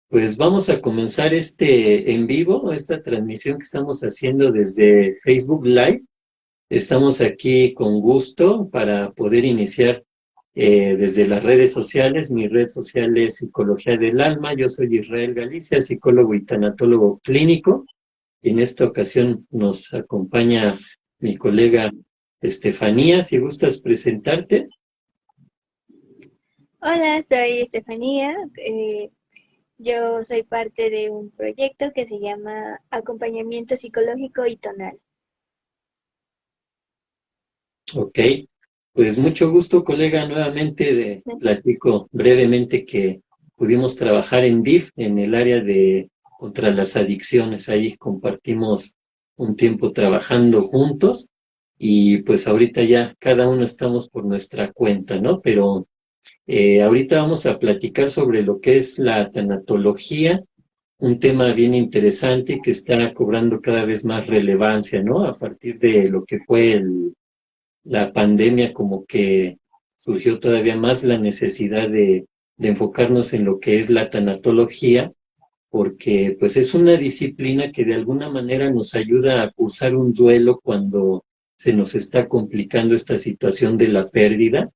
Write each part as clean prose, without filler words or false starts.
Pues vamos a comenzar este en vivo, esta transmisión que estamos haciendo desde Facebook Live. Estamos aquí con gusto para poder iniciar desde las redes sociales. Mi red social es Psicología del Alma. Yo soy Israel Galicia, psicólogo y tanatólogo clínico. Y en esta ocasión nos acompaña mi colega Estefanía. Si gustas presentarte. Hola, soy Estefanía. Yo soy parte de un proyecto que se llama Acompañamiento Psicológico y Tonal. Ok, pues mucho gusto, colega. Nuevamente platico brevemente que pudimos trabajar en DIF, en el área de contra las adicciones. Ahí compartimos un tiempo trabajando juntos y pues ahorita ya cada uno estamos por nuestra cuenta, ¿no? Pero ahorita vamos a platicar sobre lo que es la tanatología, un tema bien interesante y que está cobrando cada vez más relevancia, ¿no? A partir de lo que fue la pandemia, como que surgió todavía más la necesidad de enfocarnos en lo que es la tanatología, porque pues es una disciplina que de alguna manera nos ayuda a cursar un duelo cuando se nos está complicando esta situación de la pérdida,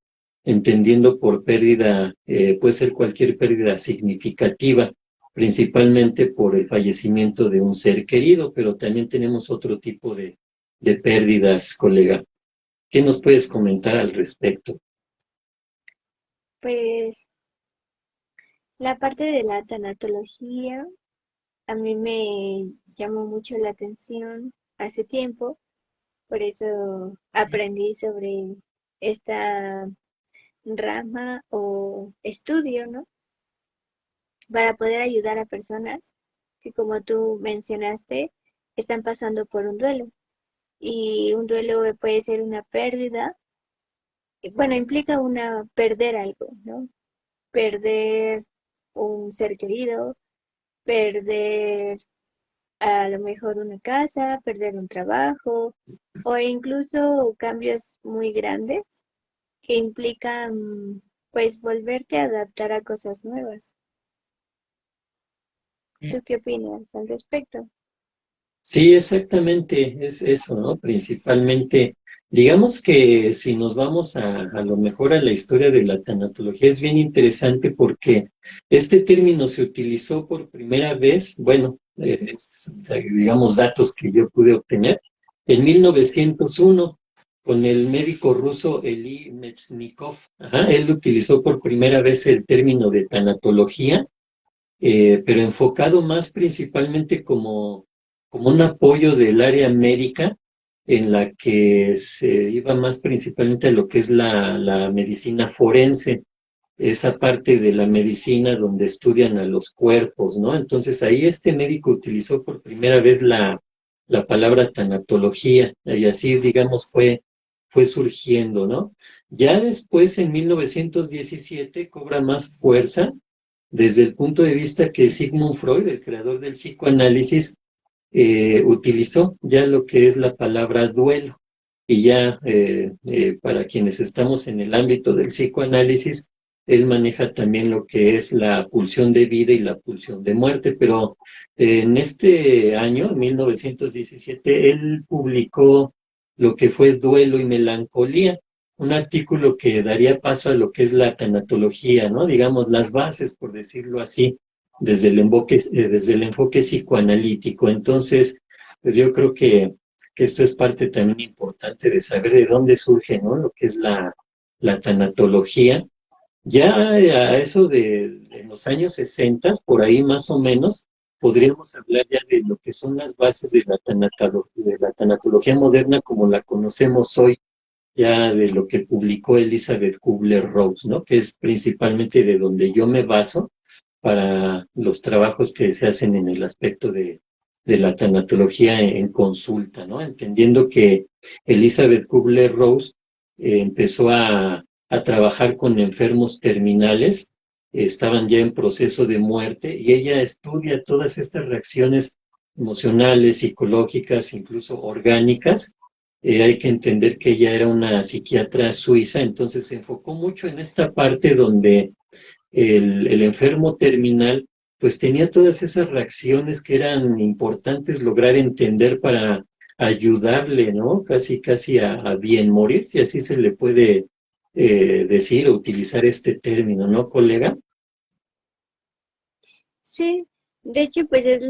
entendiendo por pérdida, puede ser cualquier pérdida significativa, principalmente por el fallecimiento de un ser querido, pero también tenemos otro tipo de pérdidas, colega. ¿Qué nos puedes comentar al respecto? Pues la parte de la tanatología a mí me llamó mucho la atención hace tiempo, por eso aprendí sobre esta rama o estudio, ¿no? Para poder ayudar a personas que, como tú mencionaste, están pasando por un duelo. Y un duelo puede ser una pérdida, bueno, implica una perder algo, ¿no? Perder un ser querido, perder a lo mejor una casa, perder un trabajo o incluso cambios muy grandes que implican pues volverte a adaptar a cosas nuevas. ¿Tú qué opinas al respecto? Sí, exactamente, es eso, ¿no? Principalmente, digamos que si nos vamos a lo mejor a la historia de la tanatología, es bien interesante porque este término se utilizó por primera vez, bueno, digamos datos que yo pude obtener, en 1901 con el médico ruso Eli Mechnikov. Ajá, él utilizó por primera vez el término de tanatología, pero enfocado más principalmente como un apoyo del área médica en la que se iba más principalmente a lo que es la medicina forense, esa parte de la medicina donde estudian a los cuerpos, ¿no? Entonces ahí este médico utilizó por primera vez la palabra tanatología y así, digamos, fue surgiendo, ¿no? Ya después, en 1917, cobra más fuerza desde el punto de vista que Sigmund Freud, el creador del psicoanálisis, utilizó ya lo que es la palabra duelo. Y ya para quienes estamos en el ámbito del psicoanálisis, él maneja también lo que es la pulsión de vida y la pulsión de muerte, pero en este año, 1917, él publicó lo que fue Duelo y Melancolía, un artículo que daría paso a lo que es la tanatología, ¿no? Digamos, las bases, por decirlo así, desde el enfoque psicoanalítico. Entonces, pues yo creo que esto es parte también importante de saber de dónde surge, ¿no? Lo que es la tanatología. Ya a eso de los años 60, por ahí más o menos, podríamos hablar ya de lo que son las bases de la tanatología moderna como la conocemos hoy, ya de lo que publicó Elizabeth Kubler-Ross, ¿no? Que es principalmente de donde yo me baso para los trabajos que se hacen en el aspecto de la tanatología en consulta, ¿no? Entendiendo que Elizabeth Kubler-Ross empezó a trabajar con enfermos terminales, estaban ya en proceso de muerte, y ella estudia todas estas reacciones emocionales, psicológicas, incluso orgánicas. Hay que entender que ella era una psiquiatra suiza, entonces se enfocó mucho en esta parte donde el enfermo terminal pues tenía todas esas reacciones que eran importantes lograr entender para ayudarle, ¿no? Casi, casi a bien morir, si así se le puede decir o utilizar este término, ¿no, colega? Sí, de hecho, pues es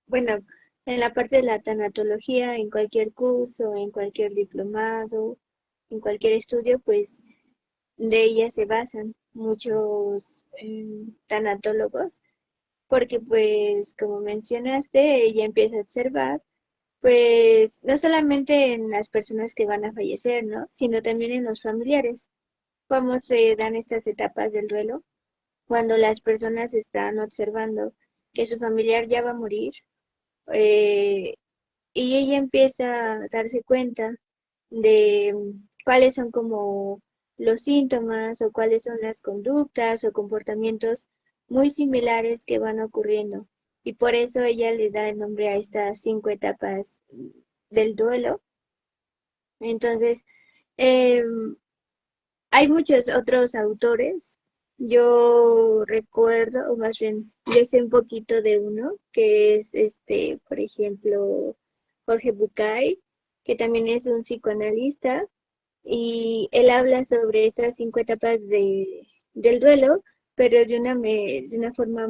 bueno, en la parte de la tanatología, en cualquier curso, en cualquier diplomado, en cualquier estudio, pues de ella se basan muchos tanatólogos, porque pues como mencionaste, ella empieza a observar, pues no solamente en las personas que van a fallecer, ¿no? Sino también en los familiares, cómo se dan estas etapas del duelo, cuando las personas están observando que su familiar ya va a morir, eh, y ella empieza a darse cuenta de cuáles son como los síntomas o cuáles son las conductas o comportamientos muy similares que van ocurriendo. Y por eso ella le da el nombre a estas 5 etapas del duelo. Entonces, em, hay muchos otros autores. Yo recuerdo, o más bien, yo sé un poquito de uno, que es por ejemplo, Jorge Bucay, que también es un psicoanalista, y él habla sobre estas 5 etapas del duelo, pero de una forma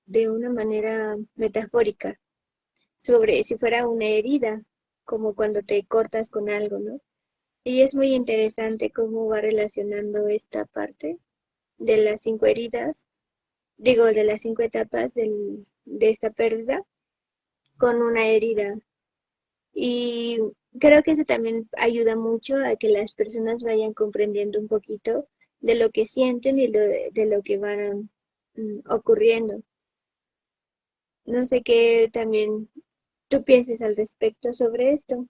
de una manera metafórica, sobre si fuera una herida, como cuando te cortas con algo, ¿no? Y es muy interesante cómo va relacionando esta parte de las 5 heridas, digo, de las 5 etapas de esta pérdida con una herida. Y creo que eso también ayuda mucho a que las personas vayan comprendiendo un poquito de lo que sienten y de lo que van ocurriendo. No sé qué también tú pienses al respecto sobre esto.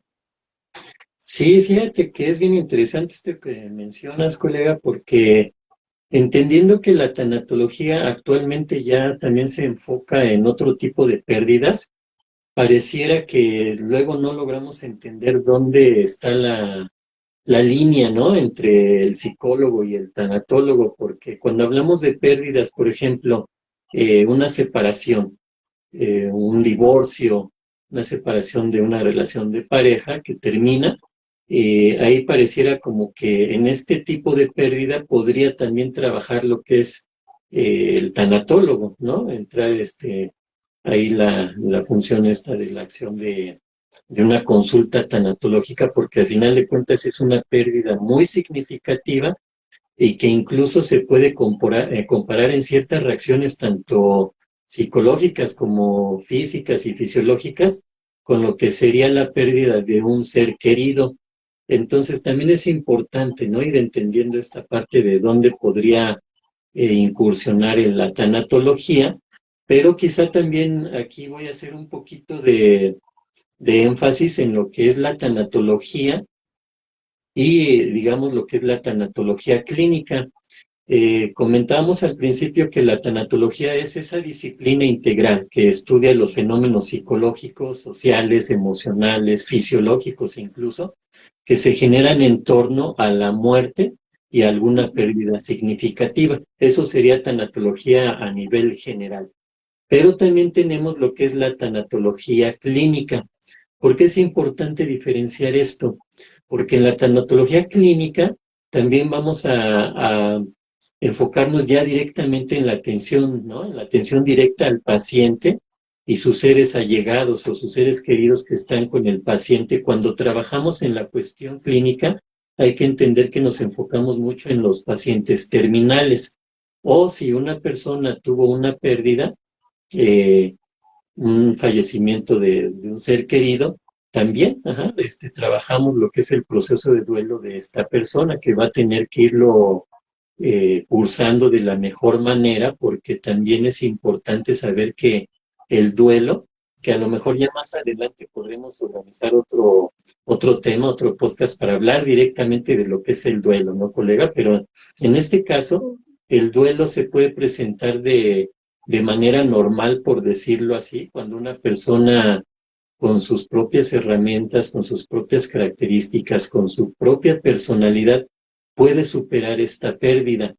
Sí, fíjate que es bien interesante esto que mencionas, colega, porque entendiendo que la tanatología actualmente ya también se enfoca en otro tipo de pérdidas, pareciera que luego no logramos entender dónde está la línea, ¿no? Entre el psicólogo y el tanatólogo, porque cuando hablamos de pérdidas, por ejemplo, una separación, un divorcio, una separación de una relación de pareja que termina, ahí pareciera como que en este tipo de pérdida podría también trabajar lo que es el tanatólogo, ¿no? Entrar ahí la función esta de la acción de una consulta tanatológica, porque al final de cuentas es una pérdida muy significativa y que incluso se puede comparar en ciertas reacciones tanto psicológicas como físicas y fisiológicas con lo que sería la pérdida de un ser querido. Entonces también es importante, ¿no? Ir entendiendo esta parte de dónde podría incursionar en la tanatología, pero quizá también aquí voy a hacer un poquito de énfasis en lo que es la tanatología y digamos lo que es la tanatología clínica. Comentábamos al principio que la tanatología es esa disciplina integral que estudia los fenómenos psicológicos, sociales, emocionales, fisiológicos incluso, que se generan en torno a la muerte y alguna Ujú. pérdida significativa. Eso sería tanatología a nivel general. Pero también tenemos lo que es la tanatología clínica. ¿Por qué es importante diferenciar esto? Porque en la tanatología clínica también vamos a enfocarnos ya directamente en la atención, ¿no? En la atención directa al paciente y sus seres allegados o sus seres queridos que están con el paciente. Cuando trabajamos en la cuestión clínica, hay que entender que nos enfocamos mucho en los pacientes terminales. O si una persona tuvo una pérdida, eh, un fallecimiento de un ser querido, también trabajamos lo que es el proceso de duelo de esta persona, que va a tener que irlo cursando de la mejor manera, porque también es importante saber que el duelo, que a lo mejor ya más adelante podremos organizar otro tema, otro podcast para hablar directamente de lo que es el duelo, ¿no, colega? Pero en este caso, el duelo se puede presentar de manera normal, por decirlo así, cuando una persona con sus propias herramientas, con sus propias características, con su propia personalidad, puede superar esta pérdida.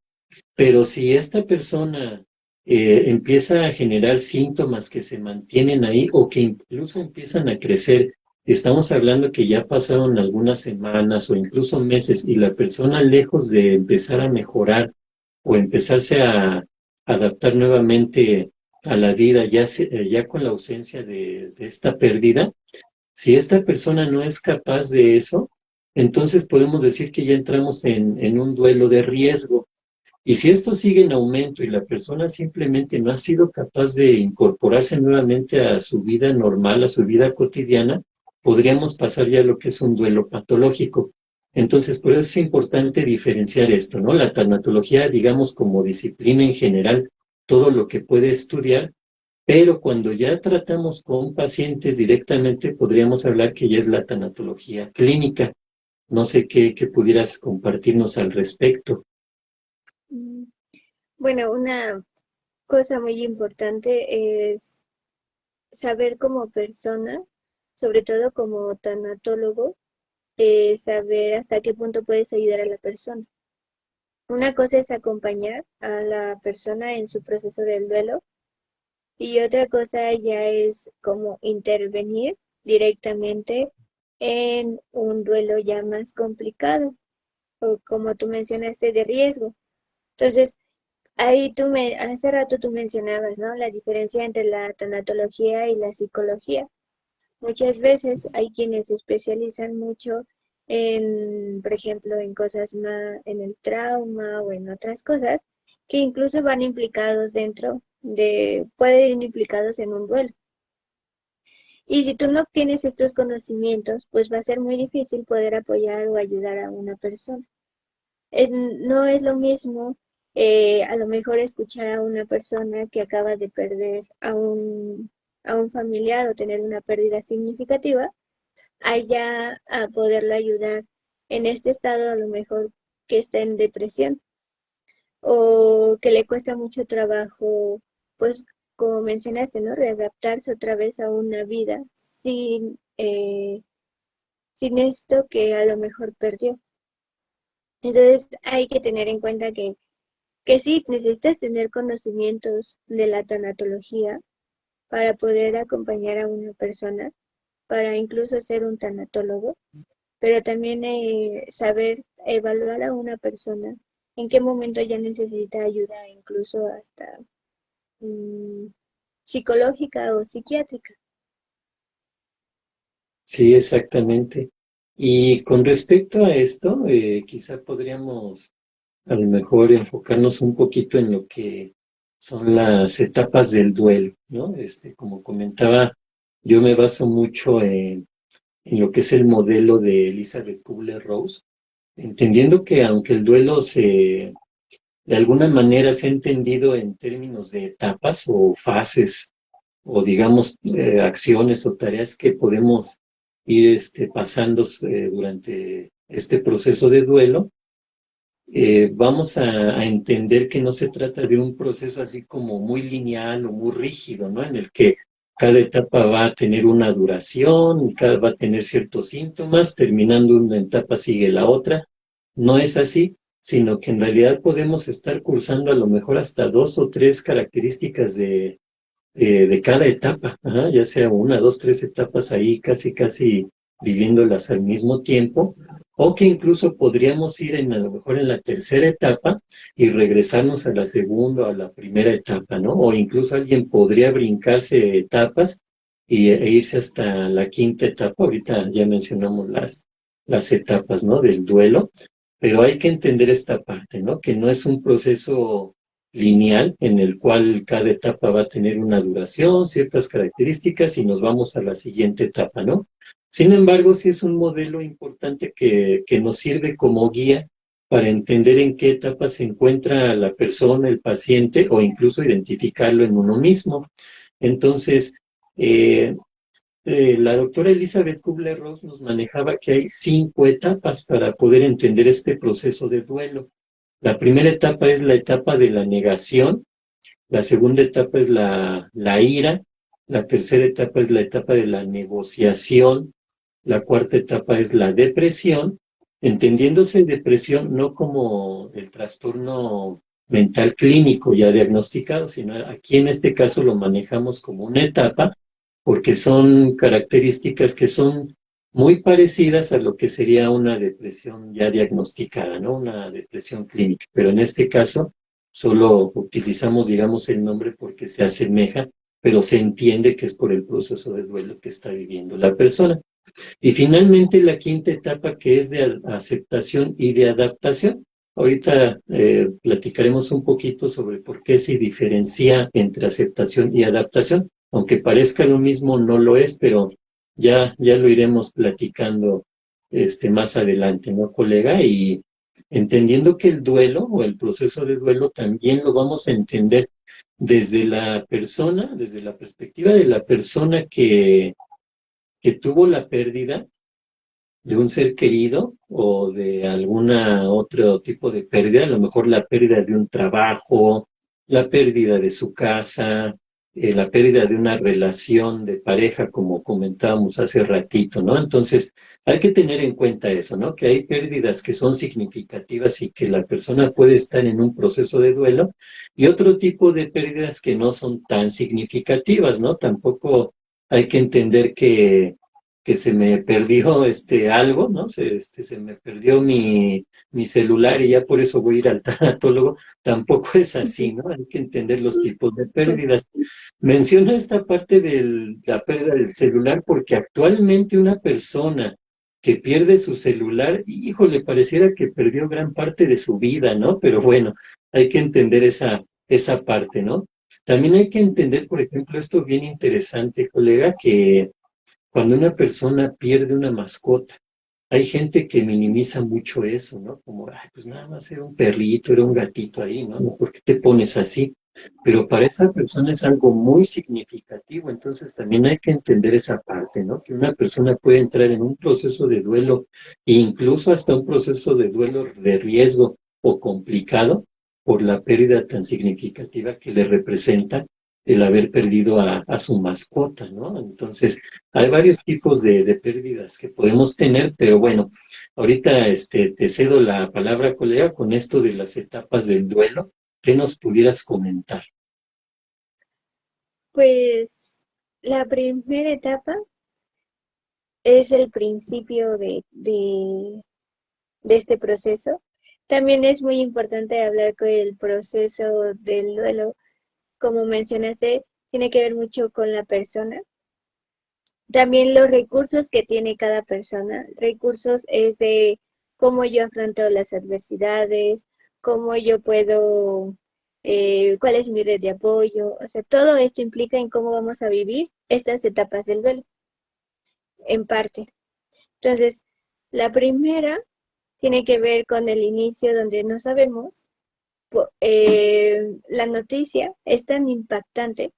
Pero si esta persona empieza a generar síntomas que se mantienen ahí o que incluso empiezan a crecer. Estamos hablando que ya pasaron algunas semanas o incluso meses y la persona lejos de empezar a mejorar o empezarse a adaptar nuevamente a la vida, ya con la ausencia de esta pérdida, si esta persona no es capaz de eso, entonces podemos decir que ya entramos en un duelo de riesgo. Y si esto sigue en aumento y la persona simplemente no ha sido capaz de incorporarse nuevamente a su vida normal, a su vida cotidiana, podríamos pasar ya a lo que es un duelo patológico. Entonces, por eso es importante diferenciar esto, ¿no? La tanatología, digamos, como disciplina en general, todo lo que puede estudiar, pero cuando ya tratamos con pacientes directamente, podríamos hablar que ya es la tanatología clínica. No sé qué pudieras compartirnos al respecto. Mm, Bueno, una cosa muy importante es saber como persona, sobre todo como tanatólogo, saber hasta qué punto puedes ayudar a la persona. Una cosa es acompañar a la persona en su proceso del duelo y otra cosa ya es como intervenir directamente en un duelo ya más complicado o como tú mencionaste de riesgo. Entonces, ahí hace rato tú mencionabas, ¿no? La diferencia entre la tanatología y la psicología. Muchas veces hay quienes se especializan mucho en, por ejemplo, en cosas más, en el trauma o en otras cosas que incluso van implicados pueden ir implicados en un duelo. Y si tú no tienes estos conocimientos, pues va a ser muy difícil poder apoyar o ayudar a una persona. No es lo mismo a lo mejor escuchar a una persona que acaba de perder a un familiar o tener una pérdida significativa, allá a poderlo ayudar en este estado a lo mejor que está en depresión o que le cuesta mucho trabajo, pues como mencionaste, ¿no? Readaptarse otra vez a una vida sin esto que a lo mejor perdió. Entonces hay que tener en cuenta que sí, necesitas tener conocimientos de la tanatología para poder acompañar a una persona, para incluso ser un tanatólogo, pero también saber evaluar a una persona en qué momento ya necesita ayuda, incluso hasta mm, psicológica o psiquiátrica. Sí, exactamente. Y con respecto a esto, quizá podríamos a lo mejor enfocarnos un poquito en lo que son las etapas del duelo, ¿no? Como comentaba, yo me baso mucho en lo que es el modelo de Elizabeth Kubler-Ross, entendiendo que aunque el duelo de alguna manera se ha entendido en términos de etapas o fases o digamos acciones o tareas que podemos ir pasando durante este proceso de duelo, vamos a entender que no se trata de un proceso así como muy lineal o muy rígido, ¿no? En el que cada etapa va a tener una duración, cada va a tener ciertos síntomas, terminando una etapa sigue la otra. No es así, sino que en realidad podemos estar cursando a lo mejor hasta dos o tres características de cada etapa, ajá, ya sea una, dos, tres etapas ahí casi viviéndolas al mismo tiempo, o que incluso podríamos ir a lo mejor en la tercera etapa y regresarnos a la segunda o a la primera etapa, ¿no? O incluso alguien podría brincarse etapas e irse hasta la quinta etapa. Ahorita ya mencionamos las etapas, ¿no? Del duelo, pero hay que entender esta parte, ¿no? Que no es un proceso lineal en el cual cada etapa va a tener una duración, ciertas características y nos vamos a la siguiente etapa, ¿no? Sin embargo, sí es un modelo importante que nos sirve como guía para entender en qué etapa se encuentra la persona, el paciente o incluso identificarlo en uno mismo. Entonces, eh, la doctora Elizabeth Kubler-Ross nos manejaba que hay 5 etapas para poder entender este proceso de duelo. La primera etapa es la etapa de la negación, la segunda etapa es la ira, la tercera etapa es la etapa de la negociación, la cuarta etapa es la depresión, entendiéndose depresión no como el trastorno mental clínico ya diagnosticado, sino aquí en este caso lo manejamos como una etapa porque son características que son muy parecidas a lo que sería una depresión ya diagnosticada, ¿no? Una depresión clínica, pero en este caso solo utilizamos, digamos, el nombre porque se asemeja, pero se entiende que es por el proceso de duelo que está viviendo la persona. Y finalmente la quinta etapa que es de aceptación y de adaptación. Ahorita platicaremos un poquito sobre por qué se diferencia entre aceptación y adaptación. Aunque parezca lo mismo, no lo es, pero ya lo iremos platicando más adelante, ¿no, colega? Y entendiendo que el duelo o el proceso de duelo también lo vamos a entender desde la persona, desde la perspectiva de la persona que tuvo la pérdida de un ser querido o de alguna otro tipo de pérdida, a lo mejor la pérdida de un trabajo, la pérdida de su casa, la pérdida de una relación de pareja, como comentábamos hace ratito, ¿no? Entonces, hay que tener en cuenta eso, ¿no? Que hay pérdidas que son significativas y que la persona puede estar en un proceso de duelo, y otro tipo de pérdidas que no son tan significativas, ¿no? Tampoco hay que entender que se me perdió algo, ¿no? Se me perdió mi celular y ya por eso voy a ir al tanatólogo. Tampoco es así, ¿no? Hay que entender los tipos de pérdidas. Menciono esta parte de la pérdida del celular porque actualmente una persona que pierde su celular, híjole, pareciera que perdió gran parte de su vida, ¿no? Pero bueno, hay que entender esa parte, ¿no? También hay que entender, por ejemplo, esto bien interesante, colega, que cuando una persona pierde una mascota, hay gente que minimiza mucho eso, ¿no? Como, ay, pues nada más era un perrito, era un gatito ahí, ¿no? ¿Por qué te pones así? Pero para esa persona es algo muy significativo, entonces también hay que entender esa parte, ¿no? Que una persona puede entrar en un proceso de duelo, e incluso hasta un proceso de duelo de riesgo o complicado por la pérdida tan significativa que le representa el haber perdido a su mascota, ¿no? Entonces, hay varios tipos de pérdidas que podemos tener, pero bueno, ahorita te cedo la palabra, colega, con esto de las etapas del duelo. ¿Qué nos pudieras comentar? Pues la primera etapa es el principio de este proceso. También es muy importante hablar con el proceso del duelo. Como mencionaste, tiene que ver mucho con la persona. También los recursos que tiene cada persona. Recursos es de cómo yo afronto las adversidades, cómo yo puedo, cuál es mi red de apoyo. O sea, todo esto implica en cómo vamos a vivir estas etapas del duelo, en parte. Entonces, la primera tiene que ver con el inicio donde no sabemos. La noticia es tan impactante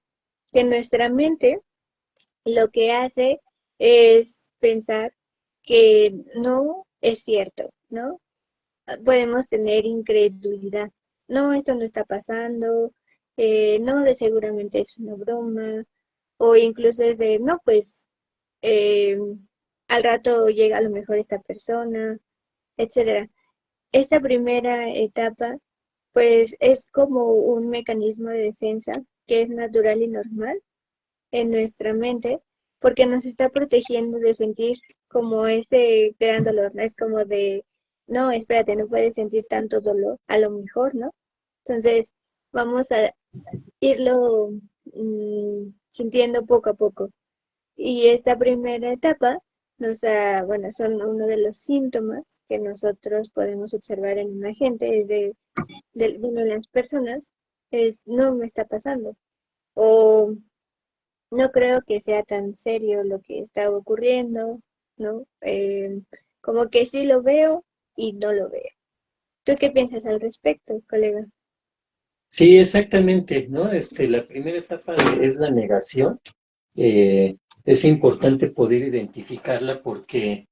que nuestra mente lo que hace es pensar que no es cierto, ¿no? Podemos tener incredulidad. No, esto no está pasando, no, de seguramente es una broma, o incluso es de, no, pues eh, al rato llega a lo mejor esta persona, etcétera. Esta primera etapa, pues es como un mecanismo de defensa que es natural y normal en nuestra mente porque nos está protegiendo de sentir como ese gran dolor, ¿no? Es como de, no, espérate, no puedes sentir tanto dolor, a lo mejor, ¿no? Entonces, vamos a irlo sintiendo poco a poco. Y esta primera etapa bueno, son uno de los síntomas que nosotros podemos observar en una gente, es de las personas, es no me está pasando. O no creo que sea tan serio lo que está ocurriendo, ¿no? Como que sí lo veo y no lo veo. ¿Tú qué piensas al respecto, colega? Sí, exactamente, ¿no? La primera etapa es la negación. Es importante poder identificarla porque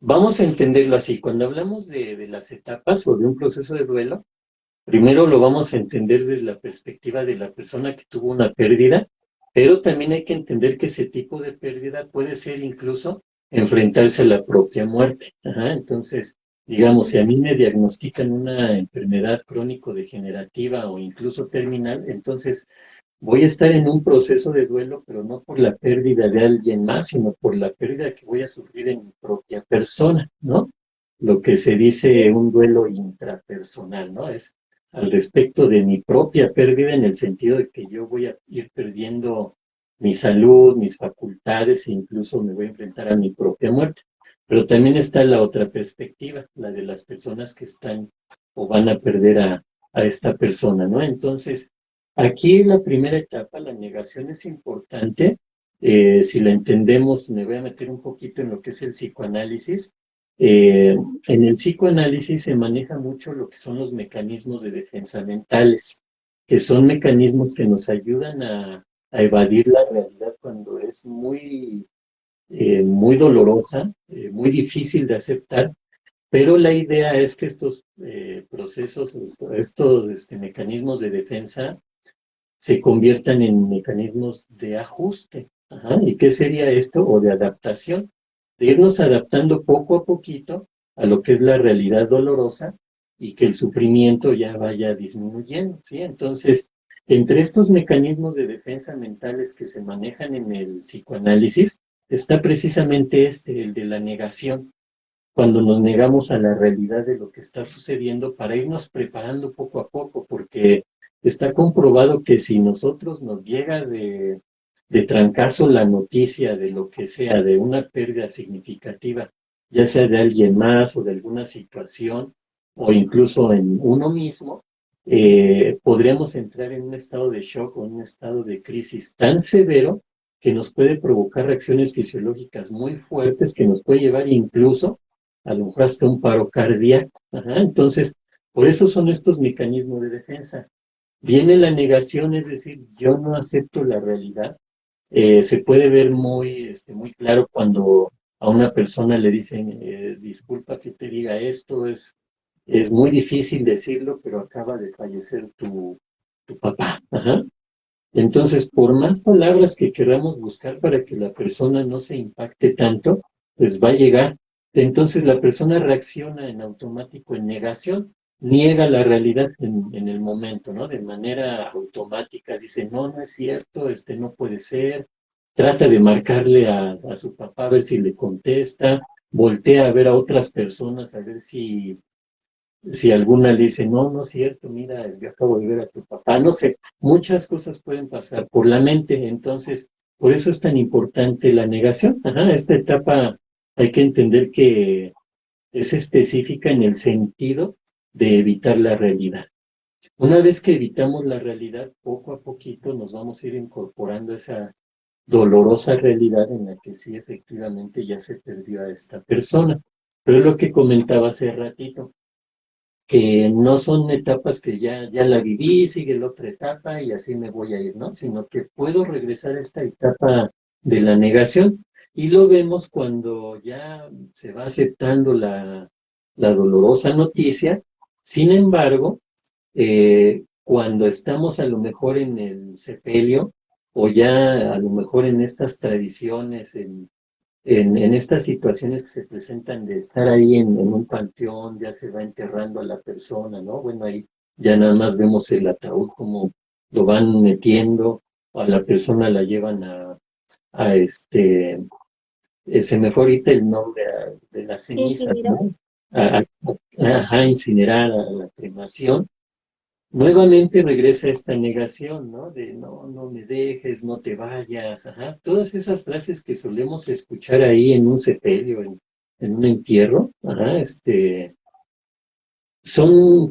vamos a entenderlo así. Cuando hablamos de las etapas o de un proceso de duelo, primero lo vamos a entender desde la perspectiva de la persona que tuvo una pérdida, pero también hay que entender que ese tipo de pérdida puede ser incluso enfrentarse a la propia muerte. Ajá, entonces, Digamos, si a mí me diagnostican una enfermedad crónico-degenerativa o incluso terminal, entonces voy a estar en un proceso de duelo, pero no por la pérdida de alguien más, sino por la pérdida que voy a sufrir en mi propia persona, ¿no? Lo que se dice un duelo intrapersonal, ¿no? Es al respecto de mi propia pérdida en el sentido de que yo voy a ir perdiendo mi salud, mis facultades e incluso me voy a enfrentar a mi propia muerte. Pero también está la otra perspectiva, la de las personas que están o van a perder a esta persona, ¿no? Entonces, aquí la primera etapa, la negación es importante. Si la entendemos, me voy a meter un poquito en lo que es el psicoanálisis. Eh, en el psicoanálisis se maneja mucho lo que son los mecanismos de defensa mentales, que son mecanismos que nos ayudan a evadir la realidad cuando es muy dolorosa, muy difícil de aceptar, pero la idea es que estos procesos, estos mecanismos de defensa se conviertan en mecanismos de ajuste. Ajá. ¿Y qué sería esto? O de adaptación, de irnos adaptando poco a poquito a lo que es la realidad dolorosa y que el sufrimiento ya vaya disminuyendo, ¿sí? Entonces, entre estos mecanismos de defensa mentales que se manejan en el psicoanálisis, está precisamente el de la negación, cuando nos negamos a la realidad de lo que está sucediendo para irnos preparando poco a poco, porque está comprobado que si nosotros nos llega de trancazo la noticia de lo que sea, de una pérdida significativa, ya sea de alguien más o de alguna situación, o incluso en uno mismo, podríamos entrar en un estado de shock o en un estado de crisis tan severo que nos puede provocar reacciones fisiológicas muy fuertes, que nos puede llevar incluso a lo mejor hasta un paro cardíaco. Ajá. Entonces, por eso son estos mecanismos de defensa. Viene la negación, es decir, yo no acepto la realidad. Se puede ver muy claro cuando a una persona le dicen, disculpa que te diga esto, es muy difícil decirlo, pero acaba de fallecer tu papá. Ajá. Entonces, por más palabras que queramos buscar para que la persona no se impacte tanto, pues va a llegar. Entonces, la persona reacciona en automático, en negación, niega la realidad en el momento, ¿no? De manera automática, dice, no, no es cierto, no puede ser. Trata de marcarle a su papá a ver si le contesta, voltea a ver a otras personas a ver si alguna le dice, no, no es cierto, mira, yo acabo de ver a tu papá, no sé, muchas cosas pueden pasar por la mente, entonces, por eso es tan importante la negación. Ajá, esta etapa hay que entender que es específica en el sentido de evitar la realidad. Una vez que evitamos la realidad, poco a poquito nos vamos a ir incorporando a esa dolorosa realidad en la que sí efectivamente ya se perdió a esta persona. Pero es lo que comentaba hace ratito, que no son etapas que ya la viví, sigue la otra etapa y así me voy a ir, ¿no? Sino que puedo regresar a esta etapa de la negación y lo vemos cuando ya se va aceptando la dolorosa noticia. Sin embargo, cuando estamos a lo mejor en el sepelio o ya a lo mejor en estas tradiciones, en estas situaciones que se presentan de estar ahí en un panteón, ya se va enterrando a la persona, ¿no? Bueno, ahí ya nada más vemos el ataúd como lo van metiendo, a la persona la llevan a se me fue ahorita el nombre de las cenizas, Incineró. ¿no? A incinerar a la cremación. Nuevamente regresa esta negación, ¿no? De no, no me dejes, no te vayas, ajá. Todas esas frases que solemos escuchar ahí en un sepelio, en un entierro, ajá, son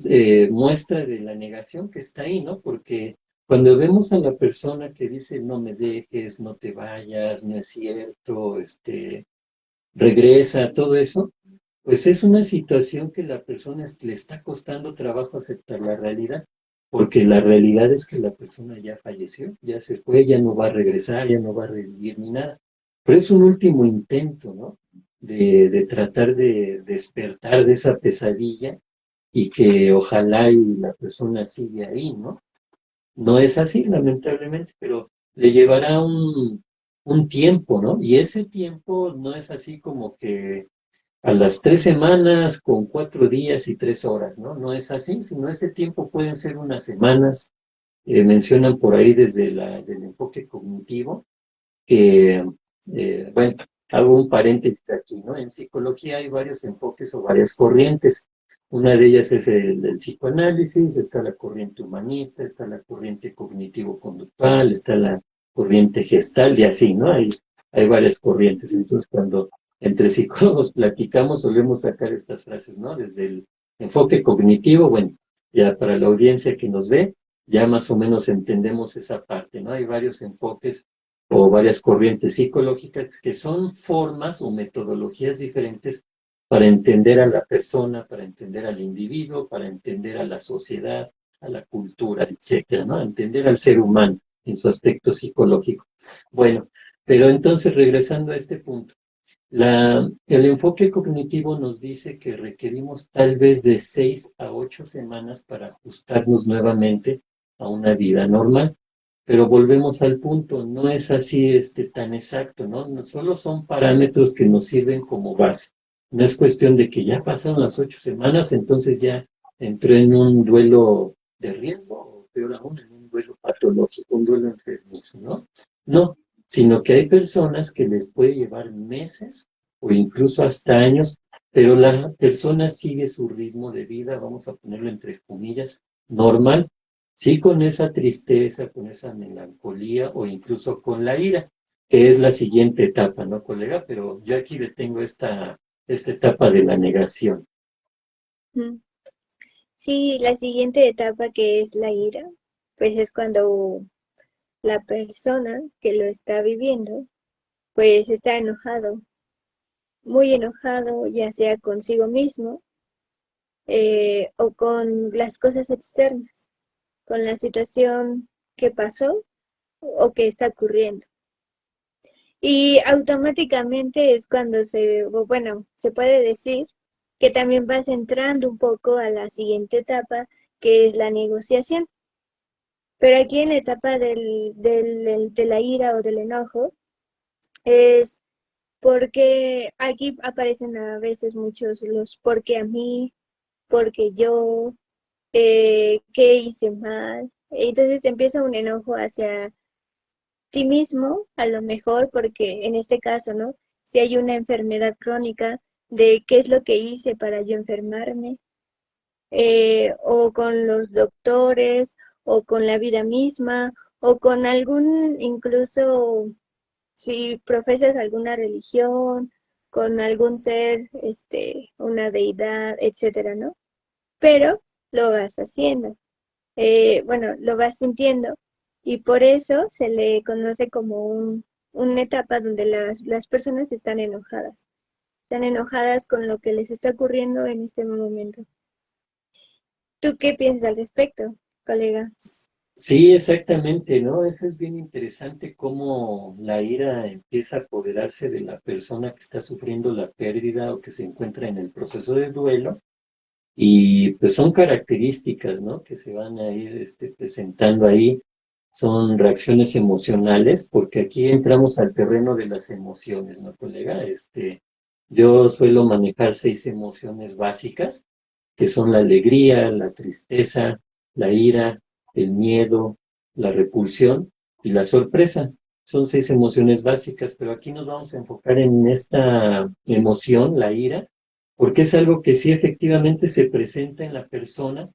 muestra de la negación que está ahí, ¿no? Porque cuando vemos a la persona que dice no me dejes, no te vayas, no es cierto, regresa, todo eso, pues es una situación que la persona le está costando trabajo aceptar la realidad, porque la realidad es que la persona ya falleció, ya se fue, ya no va a regresar, ya no va a revivir ni nada. Pero es un último intento, ¿no? De tratar de despertar de esa pesadilla y que ojalá y la persona sigue ahí, ¿no? No es así, lamentablemente, pero le llevará un tiempo, ¿no? Y ese tiempo no es así como que a las 3 semanas con 4 días y 3 horas, ¿no? No es así, sino ese tiempo pueden ser unas semanas. Mencionan por ahí desde del enfoque cognitivo que, bueno, hago un paréntesis aquí, ¿no? En psicología hay varios enfoques o varias corrientes. Una de ellas es el psicoanálisis, está la corriente humanista, está la corriente cognitivo-conductual, está la corriente gestal y así, ¿no? Hay varias corrientes. Entonces, cuando entre psicólogos platicamos, solemos sacar estas frases, ¿no? Desde el enfoque cognitivo, bueno, ya para la audiencia que nos ve, ya más o menos entendemos esa parte, ¿no? Hay varios enfoques o varias corrientes psicológicas que son formas o metodologías diferentes para entender a la persona, para entender al individuo, para entender a la sociedad, a la cultura, etcétera, ¿no? Entender al ser humano en su aspecto psicológico. Bueno, pero entonces regresando a este punto, el enfoque cognitivo nos dice que requerimos tal vez de 6 a 8 semanas para ajustarnos nuevamente a una vida normal. Pero volvemos al punto, no es así tan exacto, ¿no? No solo son parámetros que nos sirven como base. No es cuestión de que ya pasaron las 8 semanas, entonces ya entró en un duelo de riesgo, o peor aún, en un duelo patológico, un duelo enfermizo, ¿no? No, sino que hay personas que les puede llevar meses o incluso hasta años, pero la persona sigue su ritmo de vida, vamos a ponerlo entre comillas, normal, sí con esa tristeza, con esa melancolía o incluso con la ira, que es la siguiente etapa, ¿no, colega? Pero yo aquí detengo esta etapa de la negación. Mm. Sí, la siguiente etapa que es la ira, pues es cuando la persona que lo está viviendo, pues está enojado, muy enojado, ya sea consigo mismo o con las cosas externas, con la situación que pasó o que está ocurriendo. Y automáticamente es cuando bueno, se puede decir que también vas entrando un poco a la siguiente etapa, que es la negociación. Pero aquí en la etapa de la ira o del enojo, es porque aquí aparecen a veces muchos los porque a mí, porque yo, qué hice mal. Entonces empieza un enojo hacia ti mismo, a lo mejor, porque en este caso, ¿no? Si hay una enfermedad crónica, de qué es lo que hice para yo enfermarme, o con los doctores, o con la vida misma, o con algún, incluso si profesas alguna religión, con algún ser, una deidad, etcétera, ¿no? Pero lo vas haciendo, bueno, lo vas sintiendo y por eso se le conoce como una etapa donde las personas están enojadas con lo que les está ocurriendo en este momento. ¿Tú qué piensas al respecto, colega? Sí, exactamente, ¿no? Eso es bien interesante cómo la ira empieza a apoderarse de la persona que está sufriendo la pérdida o que se encuentra en el proceso de duelo. Y pues son características, ¿no? Que se van a ir presentando ahí. Son reacciones emocionales, porque aquí entramos al terreno de las emociones, ¿no, colega? Yo suelo manejar 6 emociones básicas, que son la alegría, la tristeza, la ira, el miedo, la repulsión y la sorpresa. Son 6 emociones básicas, pero aquí nos vamos a enfocar en esta emoción, la ira, porque es algo que sí efectivamente se presenta en la persona,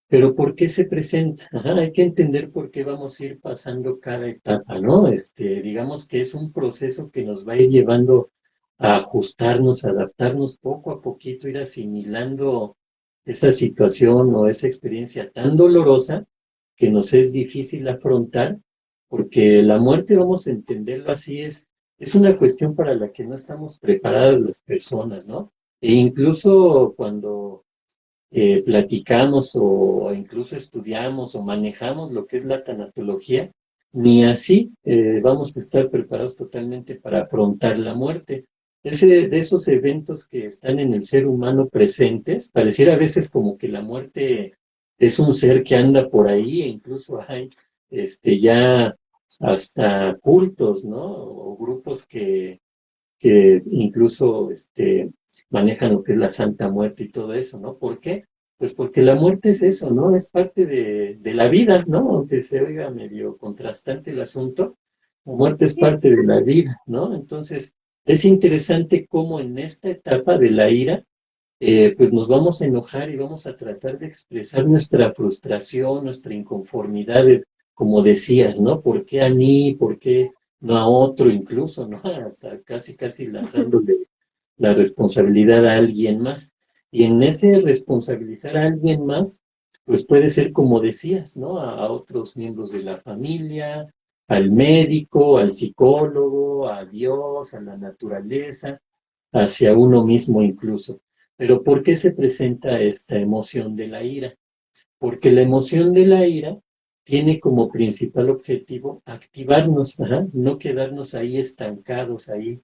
pero ¿por qué se presenta? Ajá, hay que entender por qué vamos a ir pasando cada etapa, ¿no? Digamos que es un proceso que nos va a ir llevando a ajustarnos, a adaptarnos poco a poquito, ir asimilando esa situación o esa experiencia tan dolorosa que nos es difícil afrontar, porque la muerte, vamos a entenderlo así, es una cuestión para la que no estamos preparadas las personas, ¿no? E incluso cuando platicamos o incluso estudiamos o manejamos lo que es la tanatología, ni así vamos a estar preparados totalmente para afrontar la muerte. De esos eventos que están en el ser humano presentes, pareciera a veces como que la muerte es un ser que anda por ahí, e incluso hay ya hasta cultos, ¿no? O grupos que incluso manejan lo que es la Santa Muerte y todo eso, ¿no? ¿Por qué? Pues porque la muerte es eso, ¿no? Es parte de la vida, ¿no? Aunque se oiga medio contrastante el asunto, la muerte es Sí, parte de la vida, ¿no? Entonces, es interesante cómo en esta etapa de la ira, pues nos vamos a enojar y vamos a tratar de expresar nuestra frustración, nuestra inconformidad, como decías, ¿no? ¿Por qué a mí? ¿Por qué no a otro incluso, ¿no? Hasta casi, casi lanzándole la responsabilidad a alguien más. Y en ese responsabilizar a alguien más, pues puede ser como decías, ¿no? A otros miembros de la familia, al médico, al psicólogo, a Dios, a la naturaleza, hacia uno mismo incluso. Pero ¿por qué se presenta esta emoción de la ira? Porque la emoción de la ira tiene como principal objetivo activarnos, ajá, no quedarnos ahí estancados, ahí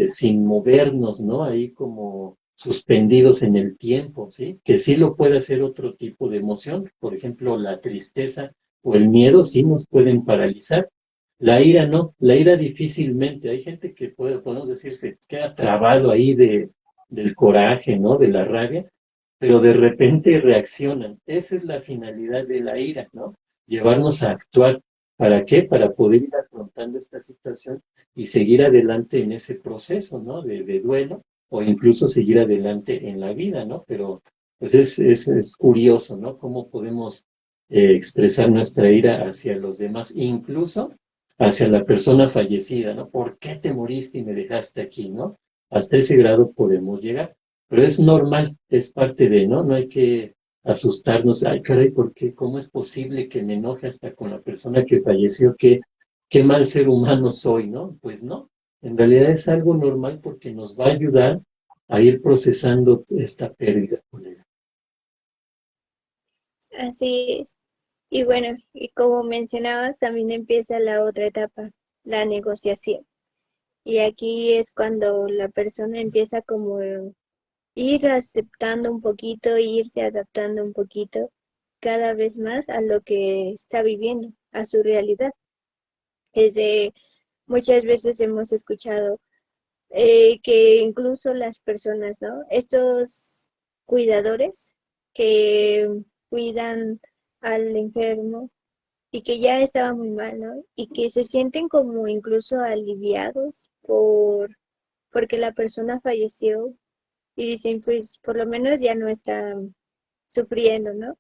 sin movernos, ¿no? Ahí como suspendidos en el tiempo, ¿sí? Que sí lo puede hacer otro tipo de emoción, por ejemplo, la tristeza o el miedo sí nos pueden paralizar. La ira no, la ira difícilmente. Hay gente que puede, podemos decir, se queda trabado ahí del coraje, ¿no? De la rabia, pero de repente reaccionan. Esa es la finalidad de la ira, ¿no? Llevarnos a actuar. ¿Para qué? Para poder ir afrontando esta situación y seguir adelante en ese proceso, ¿no? De duelo o incluso seguir adelante en la vida, ¿no? Pero pues es curioso, ¿no? Cómo podemos expresar nuestra ira hacia los demás, incluso hacia la persona fallecida, ¿no? ¿Por qué te moriste y me dejaste aquí, ¿no? Hasta ese grado podemos llegar. Pero es normal, es parte de, ¿no? No hay que asustarnos. Ay, caray, ¿por qué? ¿Cómo es posible que me enoje hasta con la persona que falleció? Qué mal ser humano soy, ¿no? Pues no, en realidad es algo normal porque nos va a ayudar a ir procesando esta pérdida, colega. así es. Y bueno, y como mencionabas, también empieza la otra etapa, la negociación. Y aquí es cuando la persona empieza como ir aceptando un poquito, irse adaptando un poquito cada vez más a lo que está viviendo, a su realidad. Desde muchas veces hemos escuchado que incluso las personas, ¿no? Estos cuidadores que cuidan al enfermo y que ya estaba muy mal, ¿no? Y que se sienten como incluso aliviados porque la persona falleció y dicen, pues por lo menos ya no está sufriendo, ¿no?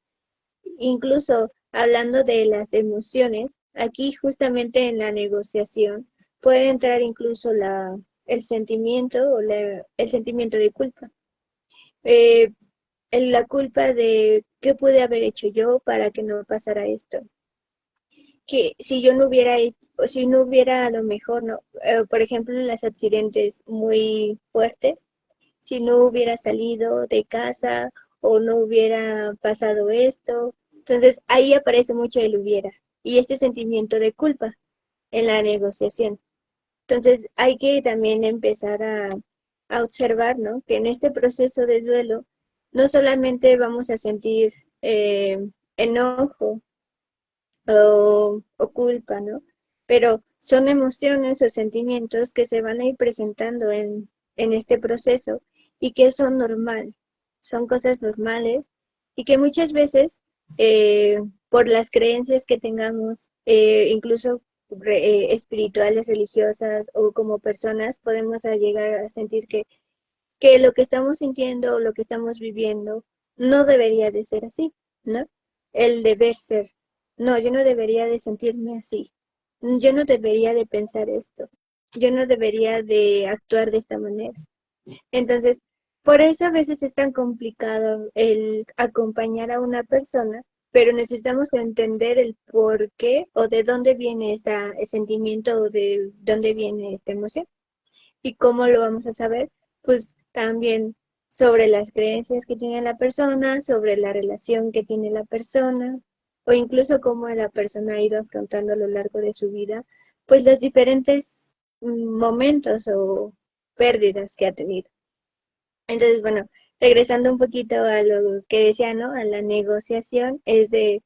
Incluso hablando de las emociones, aquí justamente en la negociación puede entrar incluso el sentimiento o el sentimiento de culpa. Eh, la culpa de qué pude haber hecho yo para que no pasara esto. Que si yo no hubiera, o si no hubiera a lo mejor, no, por ejemplo, en los accidentes muy fuertes, si no hubiera salido de casa o no hubiera pasado esto. Entonces ahí aparece mucho el hubiera y este sentimiento de culpa en la negociación. Entonces hay que también empezar a observar, ¿no? Que en este proceso de duelo no solamente vamos a sentir enojo o culpa, ¿no? Pero son emociones o sentimientos que se van a ir presentando en este proceso y que son normal, son cosas normales y que muchas veces por las creencias que tengamos, incluso espirituales, religiosas o como personas, podemos llegar a sentir que lo que estamos sintiendo o lo que estamos viviendo no debería de ser así, ¿no? El deber ser. No, yo no debería de sentirme así. Yo no debería de pensar esto. Yo no debería de actuar de esta manera. Entonces, por eso a veces es tan complicado el acompañar a una persona, pero necesitamos entender el por qué o de dónde viene este sentimiento o de dónde viene esta emoción. ¿Y cómo lo vamos a saber? Pues también sobre las creencias que tiene la persona, sobre la relación que tiene la persona, o incluso cómo la persona ha ido afrontando a lo largo de su vida, pues los diferentes momentos o pérdidas que ha tenido. Entonces, bueno, regresando un poquito a lo que decía, ¿no? A la negociación, es de,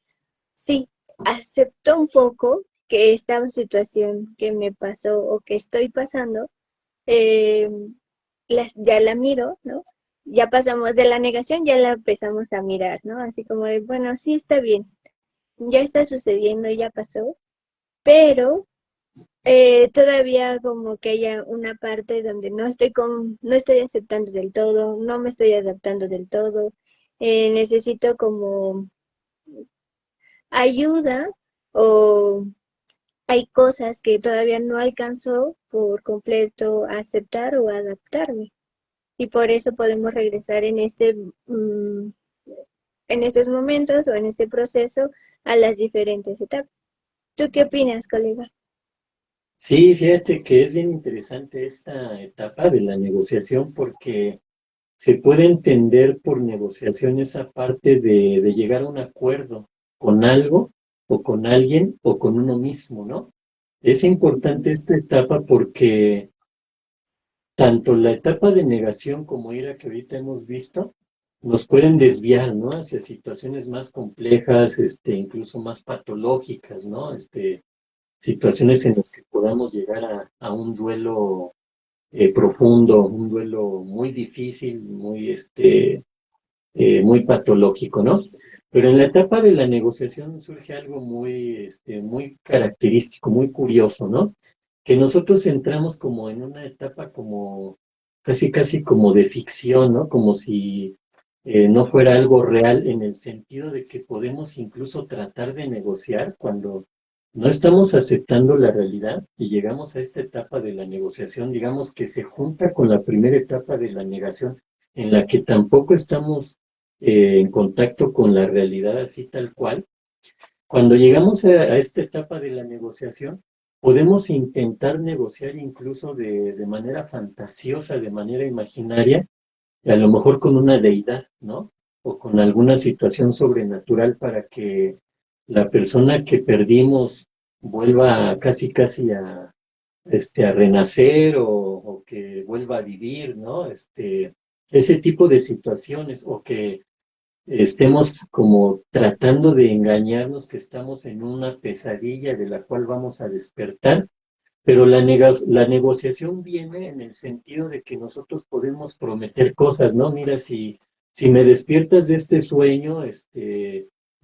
sí, acepto un poco que esta situación que me pasó o que estoy pasando, eh, ya la miro, ¿no? Ya pasamos de la negación, ya la empezamos a mirar, ¿no? Así como de, bueno, sí está bien, ya está sucediendo, ya pasó, pero todavía como que haya una parte donde no estoy aceptando del todo, no me estoy adaptando del todo, necesito como ayuda o hay cosas que todavía no alcanzó por completo a aceptar o adaptarme. Y por eso podemos regresar en estos momentos o en este proceso a las diferentes etapas. ¿Tú qué opinas, colega? Sí, fíjate que es bien interesante esta etapa de la negociación porque se puede entender por negociación esa parte de llegar a un acuerdo con algo o con alguien o con uno mismo, ¿no? Es importante esta etapa porque tanto la etapa de negación como ira que ahorita hemos visto nos pueden desviar, ¿no? Hacia situaciones más complejas, incluso más patológicas, ¿no? Situaciones en las que podamos llegar a un duelo profundo, un duelo muy difícil, muy patológico, ¿no? Pero en la etapa de la negociación surge algo muy característico, muy curioso, ¿no? Que nosotros entramos como en una etapa como casi, casi como de ficción, ¿no? Como si no fuera algo real en el sentido de que podemos incluso tratar de negociar cuando no estamos aceptando la realidad y llegamos a esta etapa de la negociación, digamos que se junta con la primera etapa de la negación, en la que tampoco estamos en contacto con la realidad así tal cual. Cuando llegamos a esta etapa de la negociación, podemos intentar negociar incluso de manera fantasiosa, de manera imaginaria, y a lo mejor con una deidad, ¿no? O con alguna situación sobrenatural para que la persona que perdimos vuelva casi, casi a renacer o que vuelva a vivir, ¿no? Ese tipo de situaciones o que estemos como tratando de engañarnos que estamos en una pesadilla de la cual vamos a despertar, pero la negociación viene en el sentido de que nosotros podemos prometer cosas, ¿no? Mira, si me despiertas de este sueño,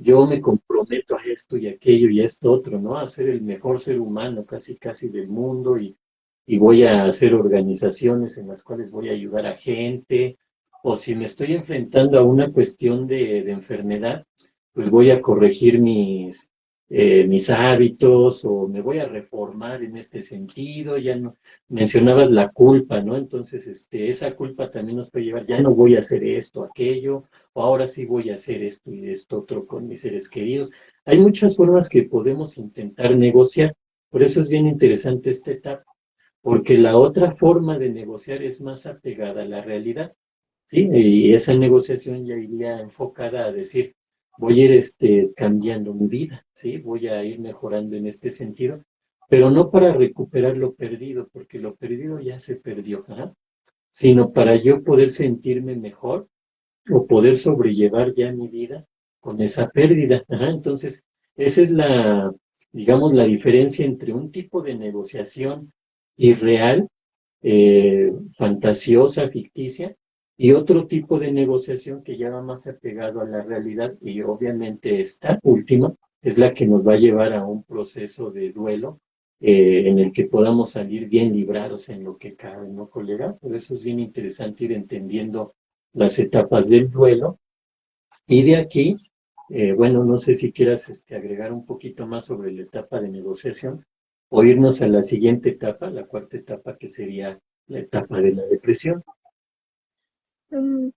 yo me comprometo a esto y aquello y a esto otro, ¿no? A ser el mejor ser humano casi, casi del mundo y voy a hacer organizaciones en las cuales voy a ayudar a gente, o si me estoy enfrentando a una cuestión de enfermedad, pues voy a corregir mis hábitos o me voy a reformar en este sentido. Ya no mencionabas la culpa, ¿no? Entonces, esa culpa también nos puede llevar, ya no voy a hacer esto, aquello, o ahora sí voy a hacer esto y esto otro con mis seres queridos. Hay muchas formas que podemos intentar negociar. Por eso es bien interesante esta etapa, porque la otra forma de negociar es más apegada a la realidad, ¿sí? Y esa negociación ya iría enfocada a decir, voy a ir cambiando mi vida, ¿sí? Voy a ir mejorando en este sentido, pero no para recuperar lo perdido, porque lo perdido ya se perdió, ¿ah? Sino para yo poder sentirme mejor o poder sobrellevar ya mi vida con esa pérdida. Ajá. Entonces, esa es digamos, la diferencia entre un tipo de negociación irreal, fantasiosa, ficticia, y otro tipo de negociación que ya va más apegado a la realidad, y obviamente esta última es la que nos va a llevar a un proceso de duelo en el que podamos salir bien librados en lo que cabe, ¿no, colega? Por eso es bien interesante ir entendiendo las etapas del duelo. Y de aquí, bueno, no sé si quieras agregar un poquito más sobre la etapa de negociación o irnos a la siguiente etapa, la cuarta etapa, que sería la etapa de la depresión. Mm,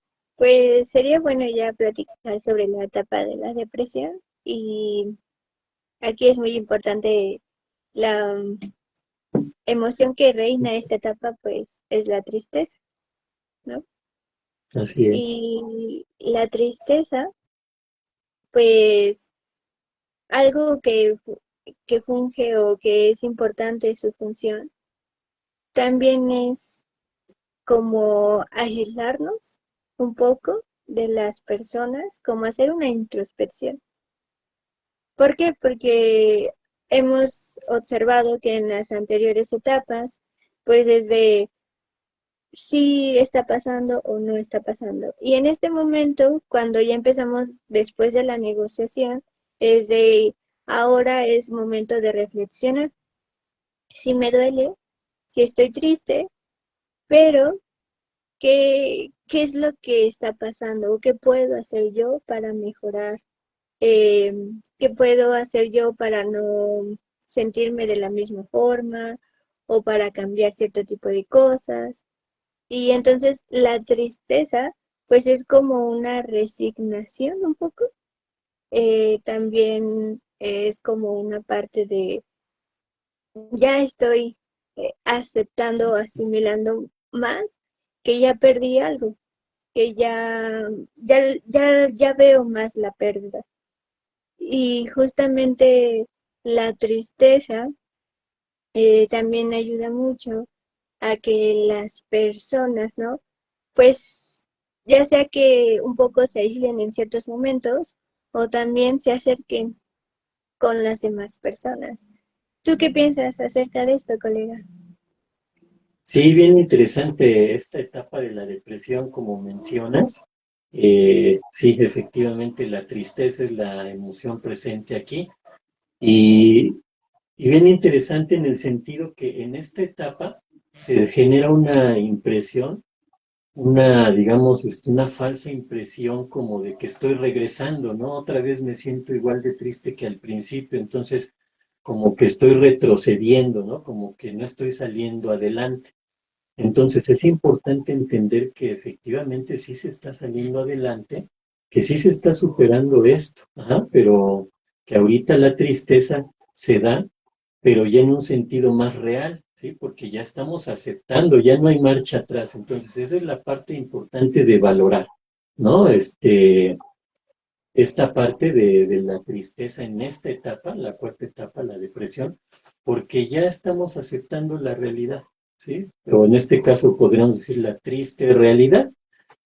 Pues sería bueno ya platicar sobre la etapa de la depresión y aquí es muy importante la emoción que reina esta etapa, pues es la tristeza, ¿no? Así es. Y la tristeza, pues algo que funge o que es importante su función, también es como aislarnos un poco de las personas, como hacer una introspección. ¿Por qué? Porque hemos observado que en las anteriores etapas, pues desde si está pasando o no está pasando. Y en este momento, cuando ya empezamos después de la negociación, es de ahora es momento de reflexionar. Si me duele, si estoy triste, pero ¿qué es lo que está pasando? ¿O qué puedo hacer yo para mejorar? Eh, ¿Qué puedo hacer yo para no sentirme de la misma forma o para cambiar cierto tipo de cosas? Y entonces la tristeza, pues es como una resignación un poco. También es como una parte de ya estoy aceptando, asimilando más que ya perdí algo, que ya veo más la pérdida. Y justamente la tristeza también ayuda mucho a que las personas, ¿no? Pues ya sea que un poco se aíslen en ciertos momentos o también se acerquen con las demás personas. ¿Tú qué piensas acerca de esto, colega? Sí, bien interesante esta etapa de la depresión, como mencionas. Sí, efectivamente, la tristeza es la emoción presente aquí. Y, y bien interesante en el sentido que en esta etapa se genera una impresión, digamos, una falsa impresión como de que estoy regresando, ¿no? Otra vez me siento igual de triste que al principio, entonces como que estoy retrocediendo, ¿no? Como que no estoy saliendo adelante. Entonces es importante entender que efectivamente sí se está saliendo adelante, que sí se está superando esto, ajá, pero que ahorita la tristeza se da, pero ya en un sentido más real, ¿sí? Porque ya estamos aceptando, ya no hay marcha atrás. Entonces esa es la parte importante de valorar, ¿no? Esta parte de la tristeza en esta etapa, la cuarta etapa, la depresión, porque ya estamos aceptando la realidad, ¿sí? O en este caso podríamos decir la triste realidad.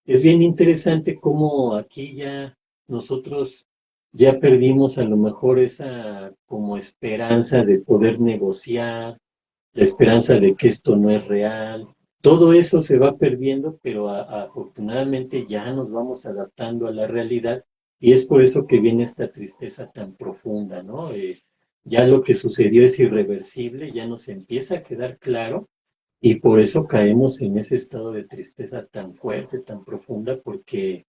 Es bien interesante cómo aquí ya nosotros ya perdimos a lo mejor esa como esperanza de poder negociar, la esperanza de que esto no es real. Todo eso se va perdiendo, pero afortunadamente ya nos vamos adaptando a la realidad y es por eso que viene esta tristeza tan profunda, ¿no? Ya lo que sucedió es irreversible, ya nos empieza a quedar claro y por eso caemos en ese estado de tristeza tan fuerte, tan profunda, porque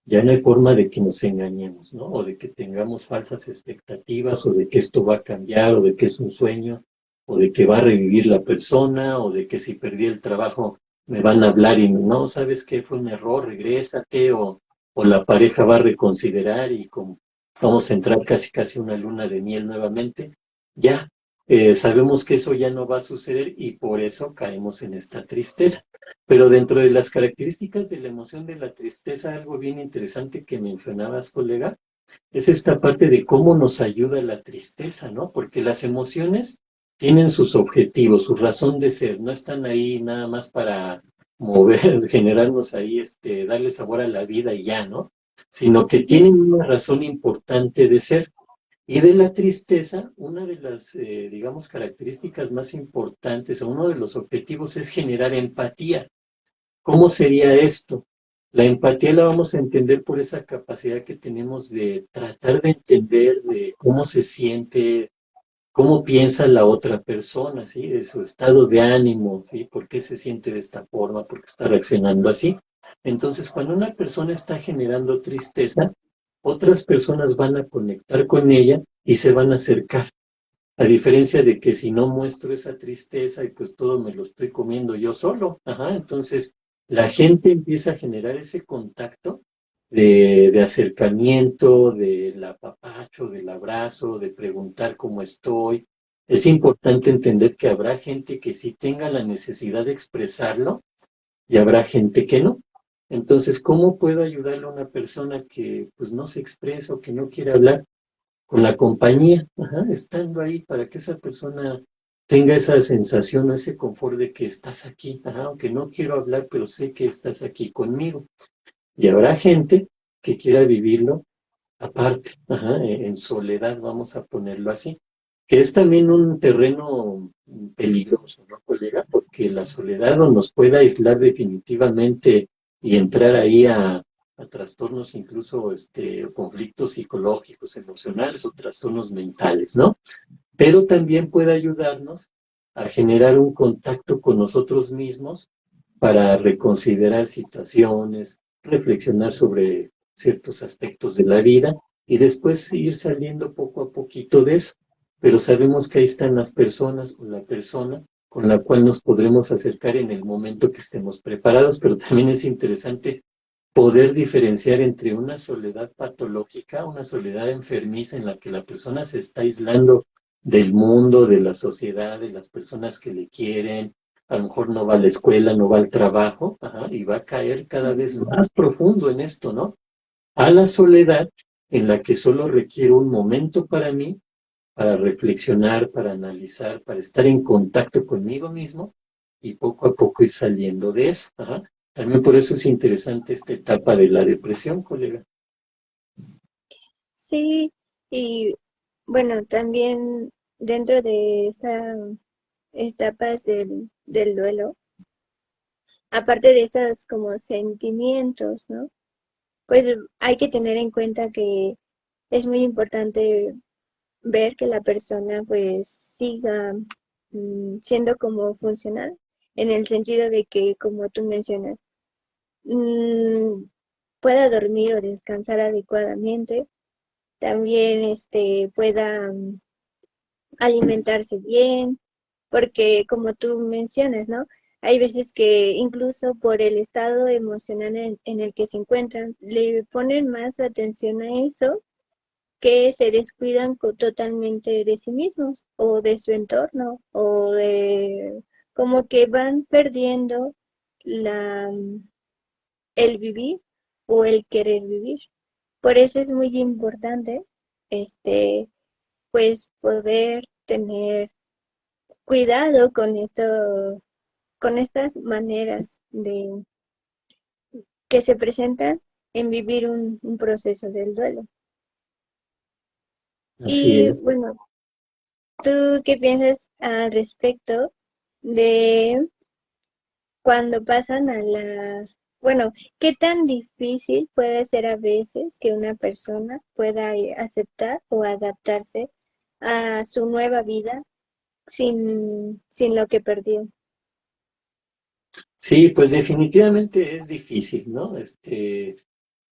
ya no hay forma de que nos engañemos, ¿no? O de que tengamos falsas expectativas, o de que esto va a cambiar, o de que es un sueño, o de que va a revivir la persona, o de que si perdí el trabajo me van a hablar y no, ¿sabes qué? Fue un error, regrésate, o la pareja va a reconsiderar y como vamos a entrar casi casi una luna de miel nuevamente, ya sabemos que eso ya no va a suceder y por eso caemos en esta tristeza. Pero dentro de las características de la emoción de la tristeza, algo bien interesante que mencionabas, colega, es esta parte de cómo nos ayuda la tristeza, ¿no? Porque las emociones tienen sus objetivos, su razón de ser, no están ahí nada más para mover, generarnos ahí, darle sabor a la vida y ya, ¿no? Sino que tienen una razón importante de ser. Y de la tristeza, una de las, digamos, características más importantes o uno de los objetivos es generar empatía. ¿Cómo sería esto? La empatía la vamos a entender por esa capacidad que tenemos de tratar de entender de cómo se siente, cómo piensa la otra persona, ¿sí? De su estado de ánimo, ¿sí? ¿Por qué se siente de esta forma? ¿Por qué está reaccionando así? Entonces, cuando una persona está generando tristeza, otras personas van a conectar con ella y se van a acercar. A diferencia de que si no muestro esa tristeza y pues todo me lo estoy comiendo yo solo, ajá, entonces la gente empieza a generar ese contacto de acercamiento, del apapacho, del abrazo, de preguntar cómo estoy. Es importante entender que habrá gente que sí tenga la necesidad de expresarlo y habrá gente que no. Entonces, ¿cómo puedo ayudarle a una persona que pues no se expresa o que no quiere hablar? Con la compañía, ajá, estando ahí para que esa persona tenga esa sensación, ese confort de que estás aquí, ajá, aunque no quiero hablar, pero sé que estás aquí conmigo. Y habrá gente que quiera vivirlo aparte, ajá, en soledad, vamos a ponerlo así. que es también un terreno peligroso, ¿no, colega? Porque la soledad nos puede aislar definitivamente y entrar ahí a trastornos, incluso conflictos psicológicos, emocionales o trastornos mentales, ¿no? Pero también puede ayudarnos a generar un contacto con nosotros mismos para reconsiderar situaciones, reflexionar sobre ciertos aspectos de la vida y después ir saliendo poco a poquito de eso. Pero sabemos que ahí están las personas o la persona con la cual nos podremos acercar en el momento que estemos preparados, pero también es interesante poder diferenciar entre una soledad patológica, una soledad enfermiza en la que la persona se está aislando del mundo, de la sociedad, de las personas que le quieren, a lo mejor no va a la escuela, no va al trabajo, ajá, y va a caer cada vez más profundo en esto, ¿no? A la soledad en la que solo requiere un momento para mí, para reflexionar, para analizar, para estar en contacto conmigo mismo y poco a poco ir saliendo de eso. Ajá. También por eso es interesante esta etapa de la depresión, colega. Sí, y bueno, también dentro de estas etapas del duelo, aparte de esos como sentimientos, ¿no? Pues hay que tener en cuenta que es muy importante ver que la persona pues siga siendo como funcional, en el sentido de que, como tú mencionas, mm, pueda dormir o descansar adecuadamente, también pueda alimentarse bien, porque como tú mencionas, ¿no? Hay veces que incluso por el estado emocional en el que se encuentran, le ponen más atención a eso que se descuidan totalmente de sí mismos o de su entorno o de como que van perdiendo la, el vivir o el querer vivir. Por eso es muy importante este pues poder tener cuidado con esto, con estas maneras de que se presentan en vivir un proceso del duelo. Así Y es. bueno, ¿tú qué piensas al respecto de cuando pasan a bueno, qué tan difícil puede ser a veces que una persona pueda aceptar o adaptarse a su nueva vida sin lo que perdió? Sí, pues definitivamente es difícil, ¿no?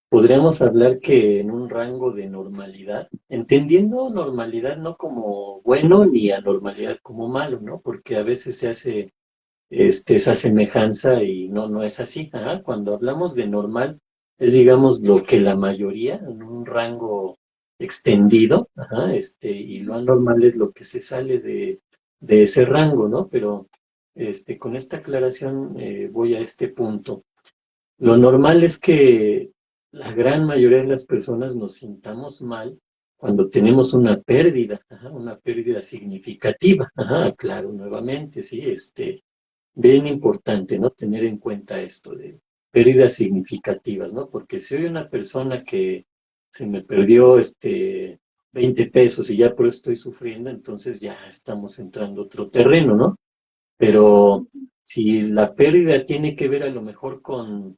Podríamos hablar que en un rango de normalidad, entendiendo normalidad no como bueno ni anormalidad como malo, ¿no? Porque a veces se hace esa semejanza y no, no es así. Ajá. Cuando hablamos de normal, es digamos lo que la mayoría, en un rango extendido, ajá, y lo anormal es lo que se sale de ese rango, ¿no? Pero con esta aclaración voy a este punto. Lo normal es que la gran mayoría de las personas nos sintamos mal cuando tenemos una pérdida, ajá, una pérdida significativa. Ajá, claro, nuevamente, sí, bien importante, ¿no? Tener en cuenta esto de pérdidas significativas, ¿no? Porque si hay una persona que se me perdió 20 pesos y ya por eso estoy sufriendo, entonces ya estamos entrando a otro terreno, ¿no? Pero si la pérdida tiene que ver a lo mejor con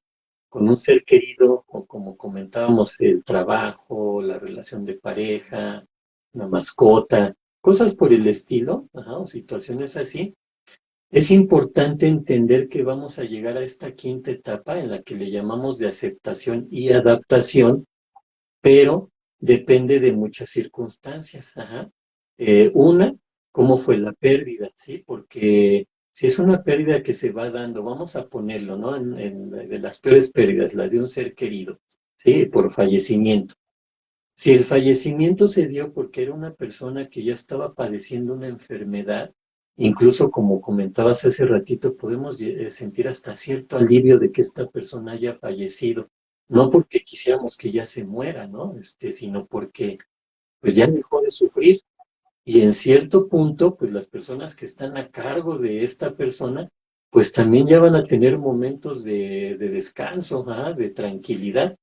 un ser querido, o como comentábamos, el trabajo, la relación de pareja, la mascota, cosas por el estilo, ajá, o situaciones así, es importante entender que vamos a llegar a esta quinta etapa en la que le llamamos de aceptación y adaptación, pero depende de muchas circunstancias. Ajá. Una, cómo fue la pérdida, ¿sí? Porque si es una pérdida que se va dando, vamos a ponerlo, ¿no? De las peores pérdidas, la de un ser querido, ¿sí? Por fallecimiento. Si el fallecimiento se dio porque era una persona que ya estaba padeciendo una enfermedad, incluso como comentabas hace ratito, podemos sentir hasta cierto alivio de que esta persona haya fallecido, no porque quisiéramos que ya se muera, ¿no? Sino porque pues ya dejó de sufrir. Y en cierto punto, pues las personas que están a cargo de esta persona, pues también ya van a tener momentos de descanso, ¿ah? De tranquilidad.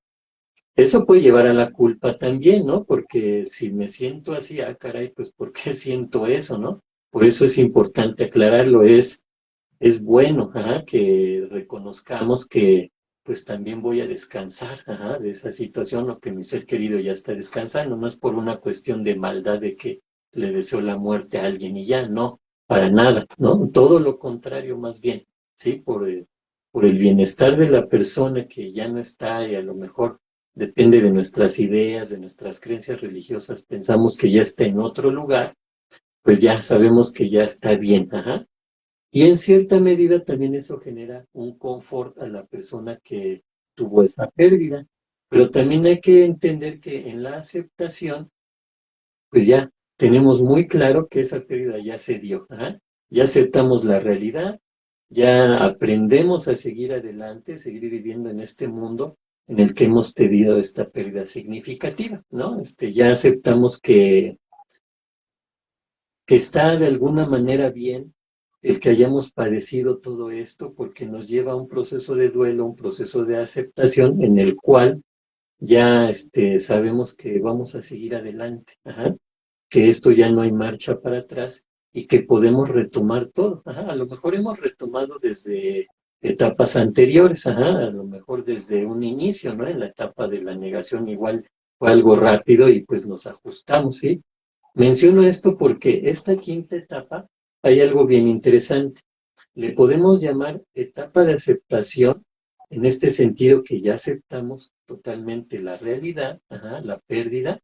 Eso puede llevar a la culpa también, ¿no? Porque si me siento así, ah, caray, pues ¿por qué siento eso, no? Por eso es importante aclararlo, es bueno, ajá, que reconozcamos que pues también voy a descansar, ajá, de esa situación o que mi ser querido ya está descansando. No es por una cuestión de maldad de que le deseo la muerte a alguien y ya, no, para nada, ¿no? Todo lo contrario más bien, ¿sí? Por el bienestar de la persona que ya no está y a lo mejor depende de nuestras ideas, de nuestras creencias religiosas, pensamos que ya está en otro lugar, pues ya sabemos que ya está bien, ajá. Y en cierta medida también eso genera un confort a la persona que tuvo esa pérdida. Pero también hay que entender que en la aceptación, pues ya tenemos muy claro que esa pérdida ya se dio. ¿Ah? Ya aceptamos la realidad, ya aprendemos a seguir adelante, seguir viviendo en este mundo en el que hemos tenido esta pérdida significativa, ¿no? Ya aceptamos que está de alguna manera bien el que hayamos padecido todo esto porque nos lleva a un proceso de duelo, un proceso de aceptación en el cual ya sabemos que vamos a seguir adelante, ajá, que esto ya no hay marcha para atrás y que podemos retomar todo. Ajá, a lo mejor hemos retomado desde etapas anteriores, ajá, a lo mejor desde un inicio, ¿no? En la etapa de la negación igual fue algo rápido y pues nos ajustamos, ¿sí? Menciono esto porque esta quinta etapa hay algo bien interesante. Le podemos llamar etapa de aceptación en este sentido que ya aceptamos totalmente la realidad, ajá, la pérdida,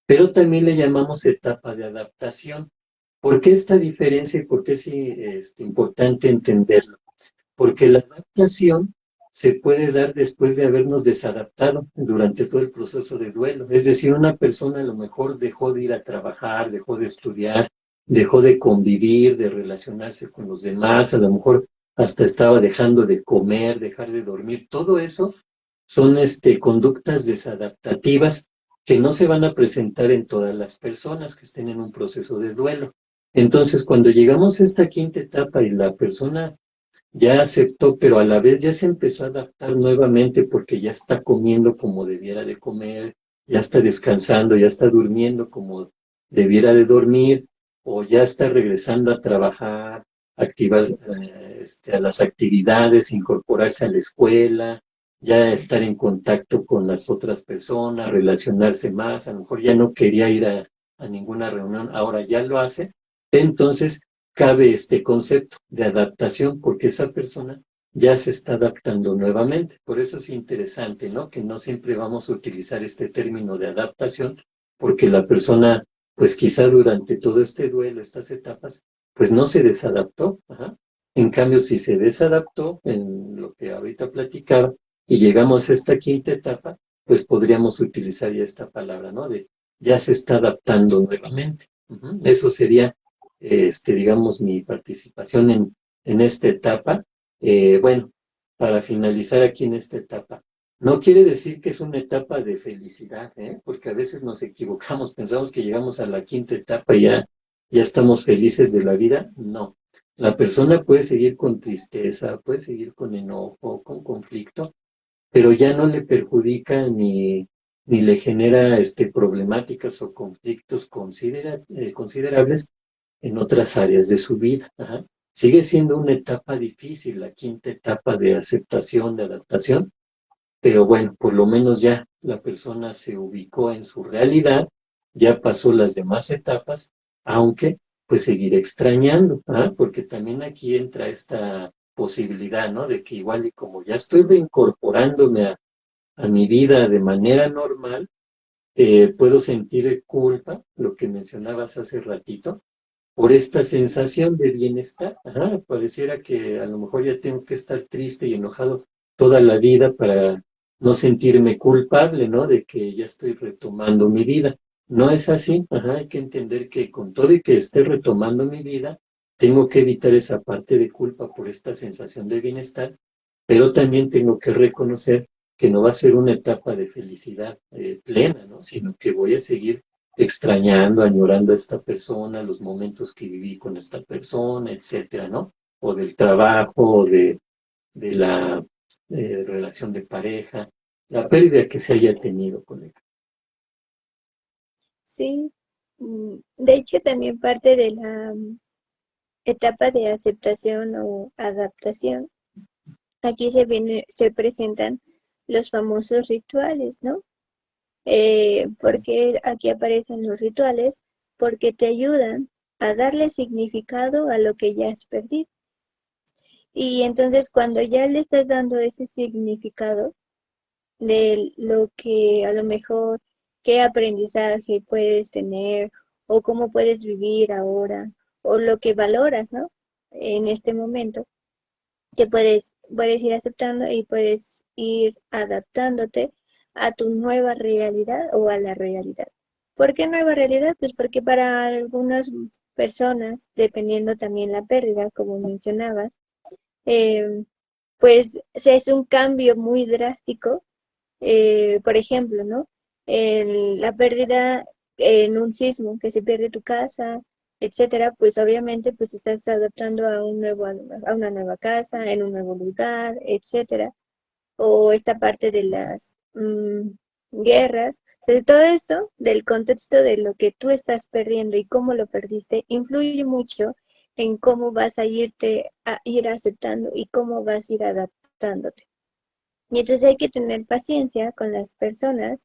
pero también le llamamos etapa de adaptación. ¿Por qué esta diferencia y por qué es importante entenderlo? Porque la adaptación se puede dar después de habernos desadaptado durante todo el proceso de duelo. Es decir, una persona a lo mejor dejó de ir a trabajar, dejó de estudiar, dejó de convivir, de relacionarse con los demás, a lo mejor hasta estaba dejando de comer, dejar de dormir. Todo eso son conductas desadaptativas que no se van a presentar en todas las personas que estén en un proceso de duelo. Entonces, cuando llegamos a esta quinta etapa y la persona ya aceptó, pero a la vez ya se empezó a adaptar nuevamente porque ya está comiendo como debiera de comer, ya está descansando, ya está durmiendo como debiera de dormir, o ya está regresando a trabajar, activar a las actividades, incorporarse a la escuela, ya estar en contacto con las otras personas, relacionarse más, a lo mejor ya no quería ir a ninguna reunión, ahora ya lo hace. Entonces, cabe este concepto de adaptación porque esa persona ya se está adaptando nuevamente. Por eso es interesante, ¿no? Que no siempre vamos a utilizar este término de adaptación porque la persona, pues quizá durante todo este duelo, estas etapas, pues no se desadaptó. Ajá. En cambio, si se desadaptó en lo que ahorita platicaba y llegamos a esta quinta etapa, pues podríamos utilizar ya esta palabra, ¿no? De ya se está adaptando nuevamente. Ujú. Eso sería digamos, mi participación en esta etapa. Bueno, para finalizar aquí en esta etapa, no quiere decir que es una etapa de felicidad, ¿eh? Porque a veces nos equivocamos, pensamos que llegamos a la quinta etapa y ya estamos felices de la vida. No, la persona puede seguir con tristeza, puede seguir con enojo, con conflicto, pero ya no le perjudica ni le genera problemáticas o conflictos considerables en otras áreas de su vida. Ajá. Sigue siendo una etapa difícil, la quinta etapa de aceptación, de adaptación, pero bueno, por lo menos ya la persona se ubicó en su realidad, ya pasó las demás etapas, aunque pues seguiré extrañando, ¿ah? Porque también aquí entra esta posibilidad, ¿no? De que igual y como ya estoy reincorporándome a mi vida de manera normal, puedo sentir culpa, lo que mencionabas hace ratito, por esta sensación de bienestar. Ajá, pareciera que a lo mejor ya tengo que estar triste y enojado toda la vida para no sentirme culpable, ¿no? De que ya estoy retomando mi vida. No es así. Ajá, hay que entender que con todo y que esté retomando mi vida, tengo que evitar esa parte de culpa por esta sensación de bienestar, pero también tengo que reconocer que no va a ser una etapa de felicidad plena, ¿no? Sino que voy a seguir extrañando, añorando a esta persona, los momentos que viví con esta persona, etcétera, ¿no? O del trabajo, o de la relación de pareja. la pérdida que se haya tenido con él. Sí, de hecho también parte de la etapa de aceptación o adaptación. Aquí se presentan los famosos rituales, ¿no? Porque aquí aparecen los rituales, porque te ayudan a darle significado a lo que ya has perdido. Y entonces cuando ya le estás dando ese significado de lo que a lo mejor, qué aprendizaje puedes tener o cómo puedes vivir ahora o lo que valoras, ¿no? En este momento, que puedes ir aceptando y puedes ir adaptándote a tu nueva realidad o a la realidad. ¿Por qué nueva realidad? Pues porque para algunas personas, dependiendo también la pérdida, como mencionabas, eh, pues se es un cambio muy drástico. Por ejemplo, ¿no? La pérdida en un sismo, que se pierde tu casa, etcétera, pues obviamente pues te estás adaptando a una nueva casa, en un nuevo lugar, etcétera. O esta parte de las guerras. De todo esto, del contexto de lo que tú estás perdiendo y cómo lo perdiste, influye mucho en cómo vas a ir aceptando y cómo vas a ir adaptándote. Y entonces hay que tener paciencia con las personas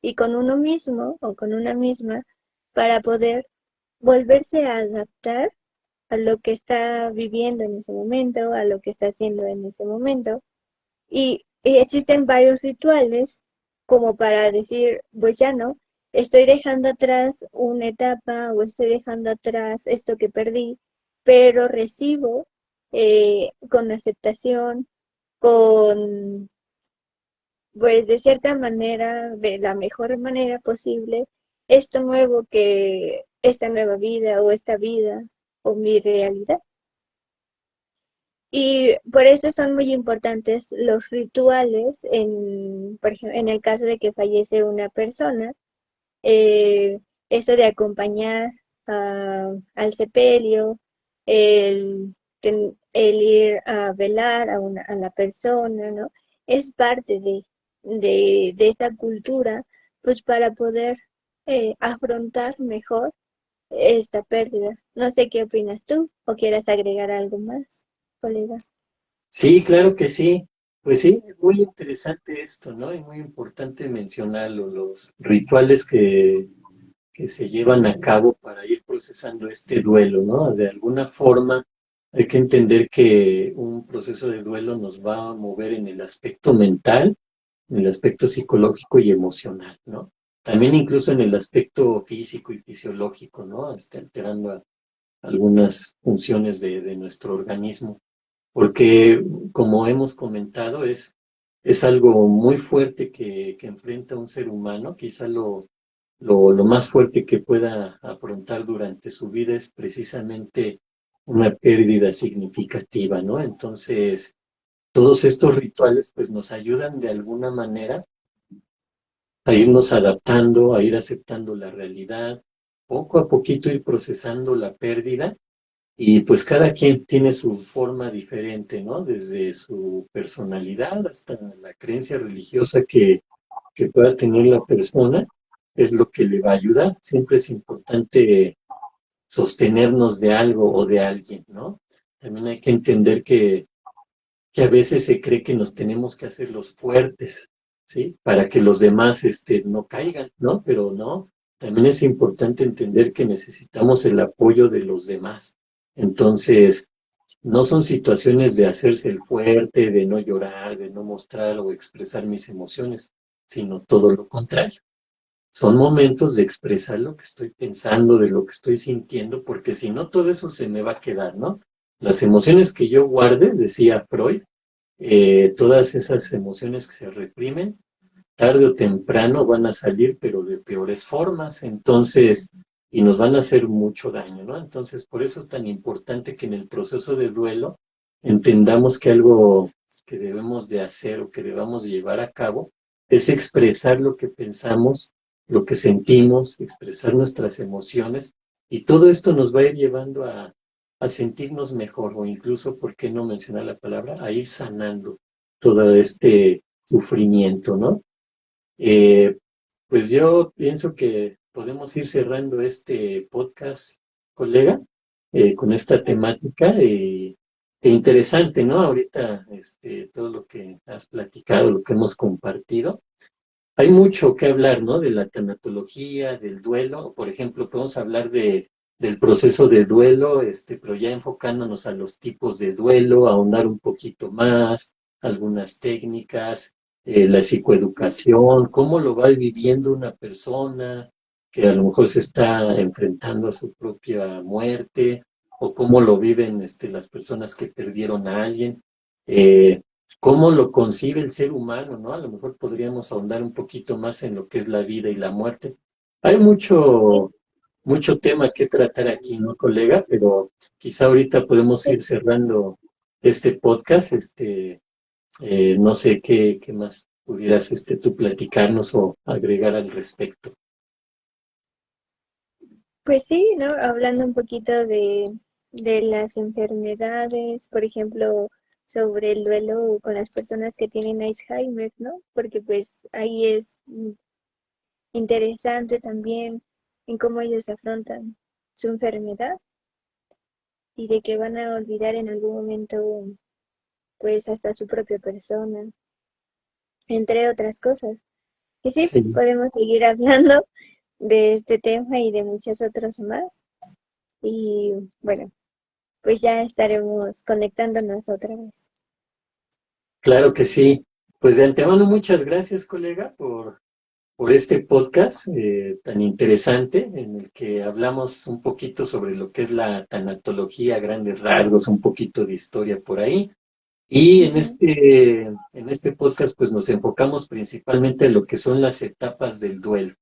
y con uno mismo o con una misma para poder volverse a adaptar a lo que está viviendo en ese momento, a lo que está haciendo en ese momento. Y existen varios rituales como para decir, pues ya no, estoy dejando atrás una etapa o estoy dejando atrás esto que perdí, pero recibo con aceptación, con pues de cierta manera, de la mejor manera posible, esto nuevo esta nueva vida o esta vida o mi realidad. Y por eso son muy importantes los rituales, por ejemplo, en el caso de que fallece una persona, eh, eso de acompañar al sepelio, el ir a velar a la persona, ¿no? Es parte de esa cultura, pues para poder afrontar mejor esta pérdida. No sé qué opinas tú o quieras agregar algo más, colega. Sí, claro que sí. Pues sí, muy interesante esto, ¿no? Y muy importante mencionarlo, los rituales que se llevan a cabo para ir procesando este duelo, ¿no? De alguna forma hay que entender que un proceso de duelo nos va a mover en el aspecto mental, en el aspecto psicológico y emocional, ¿no? También incluso en el aspecto físico y fisiológico, ¿no? Alterando algunas funciones de nuestro organismo, porque como hemos comentado, es algo muy fuerte que enfrenta un ser humano, quizá lo más fuerte que pueda afrontar durante su vida es precisamente una pérdida significativa, ¿no? Entonces, todos estos rituales pues nos ayudan de alguna manera a irnos adaptando, a ir aceptando la realidad, poco a poquito ir procesando la pérdida y pues cada quien tiene su forma diferente, ¿no? Desde su personalidad hasta la creencia religiosa que pueda tener la persona, es lo que le va a ayudar. Siempre es importante sostenernos de algo o de alguien, ¿no? También hay que entender que a veces se cree que nos tenemos que hacer los fuertes, ¿sí? Para que los demás no caigan, ¿no? Pero no, también es importante entender que necesitamos el apoyo de los demás. Entonces, no son situaciones de hacerse el fuerte, de no llorar, de no mostrar o expresar mis emociones, sino todo lo contrario. Son momentos de expresar lo que estoy pensando, de lo que estoy sintiendo, porque si no, todo eso se me va a quedar, ¿no? Las emociones que yo guarde, decía Freud, todas esas emociones que se reprimen, tarde o temprano van a salir, pero de peores formas, entonces, y nos van a hacer mucho daño, ¿no? Entonces, por eso es tan importante que en el proceso de duelo entendamos que algo que debemos de hacer o que debamos de llevar a cabo es expresar lo que pensamos, lo que sentimos, expresar nuestras emociones, y todo esto nos va a ir llevando a sentirnos mejor, o incluso, ¿por qué no mencionar la palabra? A ir sanando todo sufrimiento, ¿no? Eh, pues yo pienso que podemos ir cerrando este podcast, colega, con esta temática interesante, ¿no? Ahorita todo lo que has platicado, lo que hemos compartido. Hay mucho que hablar, ¿no? De la tanatología, del duelo. Por ejemplo, podemos hablar del proceso de duelo, pero ya enfocándonos a los tipos de duelo, ahondar un poquito más, algunas técnicas, la psicoeducación, cómo lo va viviendo una persona que a lo mejor se está enfrentando a su propia muerte, o cómo lo viven las personas que perdieron a alguien. Eh, cómo lo concibe el ser humano, ¿no? A lo mejor podríamos ahondar un poquito más en lo que es la vida y la muerte. Hay Sí, mucho tema que tratar aquí, ¿no, colega? Pero quizá ahorita podemos ir cerrando este podcast, no sé qué más pudieras, tú platicarnos o agregar al respecto. pues sí, ¿no? Hablando un poquito de las enfermedades, por ejemplo, sobre el duelo con las personas que tienen Alzheimer, ¿no? Porque pues ahí es interesante también en cómo ellos afrontan su enfermedad y de que van a olvidar en algún momento pues hasta su propia persona, entre otras cosas. Y sí, Sí. podemos seguir hablando de este tema y de muchos otros más. Y bueno, pues ya estaremos conectándonos otra vez. Claro que sí. Pues de antemano, muchas gracias, colega, por este podcast tan interesante en el que hablamos un poquito sobre lo que es la tanatología, a grandes rasgos, un poquito de historia por ahí. Y Ujú. en este podcast pues nos enfocamos principalmente en lo que son las etapas del duelo.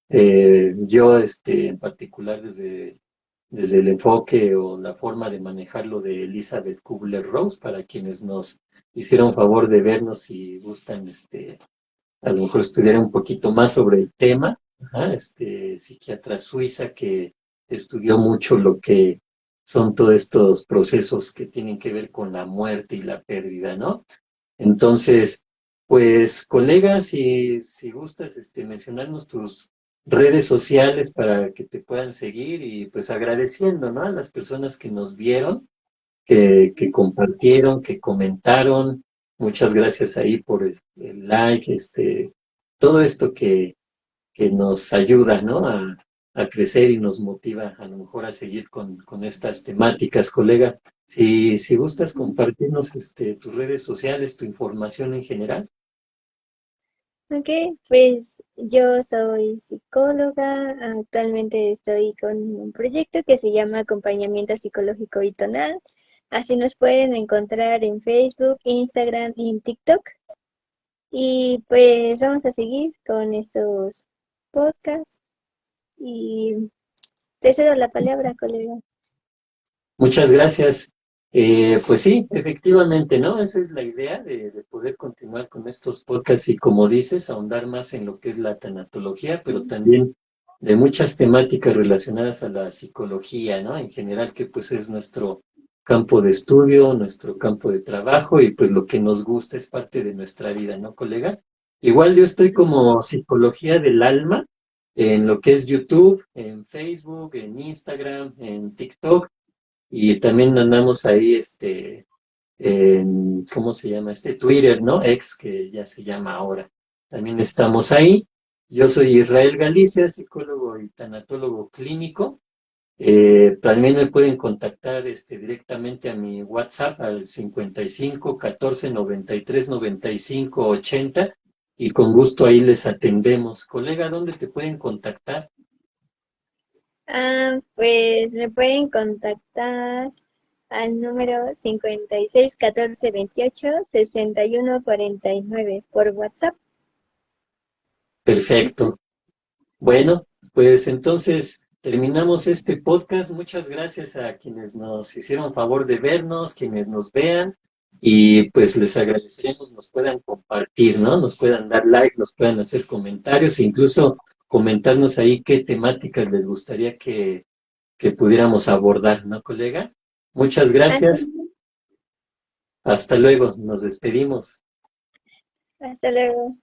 Yo en particular desde el enfoque o la forma de manejarlo de Elizabeth Kubler-Ross, para quienes nos hicieron favor de vernos y gustan a lo mejor estudiar un poquito más sobre el tema, ajá, psiquiatra suiza que estudió mucho lo que son todos estos procesos que tienen que ver con la muerte y la pérdida, ¿no? Entonces, pues, colegas, si gustas mencionarnos tus redes sociales para que te puedan seguir y pues agradeciendo, ¿no? A las personas que nos vieron que compartieron, que comentaron. Muchas gracias ahí por el like, todo esto que nos ayuda, ¿no? A crecer y nos motiva a lo mejor a seguir con estas temáticas, colega. Si gustas compartirnos tus redes sociales, tu información en general. Ok, pues yo soy psicóloga, actualmente estoy con un proyecto que se llama Acompañamiento Psicológico y Tonal. Así nos pueden encontrar en Facebook, Instagram y en TikTok. Y pues vamos a seguir con estos podcasts y te cedo la palabra, colega. Muchas gracias. Pues sí, efectivamente, ¿no? Esa es la idea de poder continuar con estos podcasts y, como dices, ahondar más en lo que es la tanatología, pero también de muchas temáticas relacionadas a la psicología, ¿no? En general, que pues es nuestro campo de estudio, nuestro campo de trabajo y pues lo que nos gusta es parte de nuestra vida, ¿no, colega? Igual yo estoy como Psicología del Alma en lo que es YouTube, en Facebook, en Instagram, en TikTok. Y también andamos ahí, ¿cómo se llama? Twitter, ¿no? Ex, que ya se llama ahora. También estamos ahí. Yo soy Israel Galicia, psicólogo y tanatólogo clínico. También me pueden contactar directamente a mi WhatsApp al 55 14 93 95 80 y con gusto ahí les atendemos. Colega, ¿dónde te pueden contactar? Pues me pueden contactar al número 56 14 28 61 49 por WhatsApp. Ujú. Perfecto. Bueno, pues entonces terminamos este podcast. Muchas gracias a quienes nos hicieron favor de vernos, quienes nos vean, y pues les agradeceremos nos puedan compartir, ¿no? Nos puedan dar like, nos puedan hacer comentarios, e incluso comentarnos ahí qué temáticas les gustaría que pudiéramos abordar, ¿no, colega? Muchas Así gracias. Hasta luego. Nos despedimos. Hasta luego.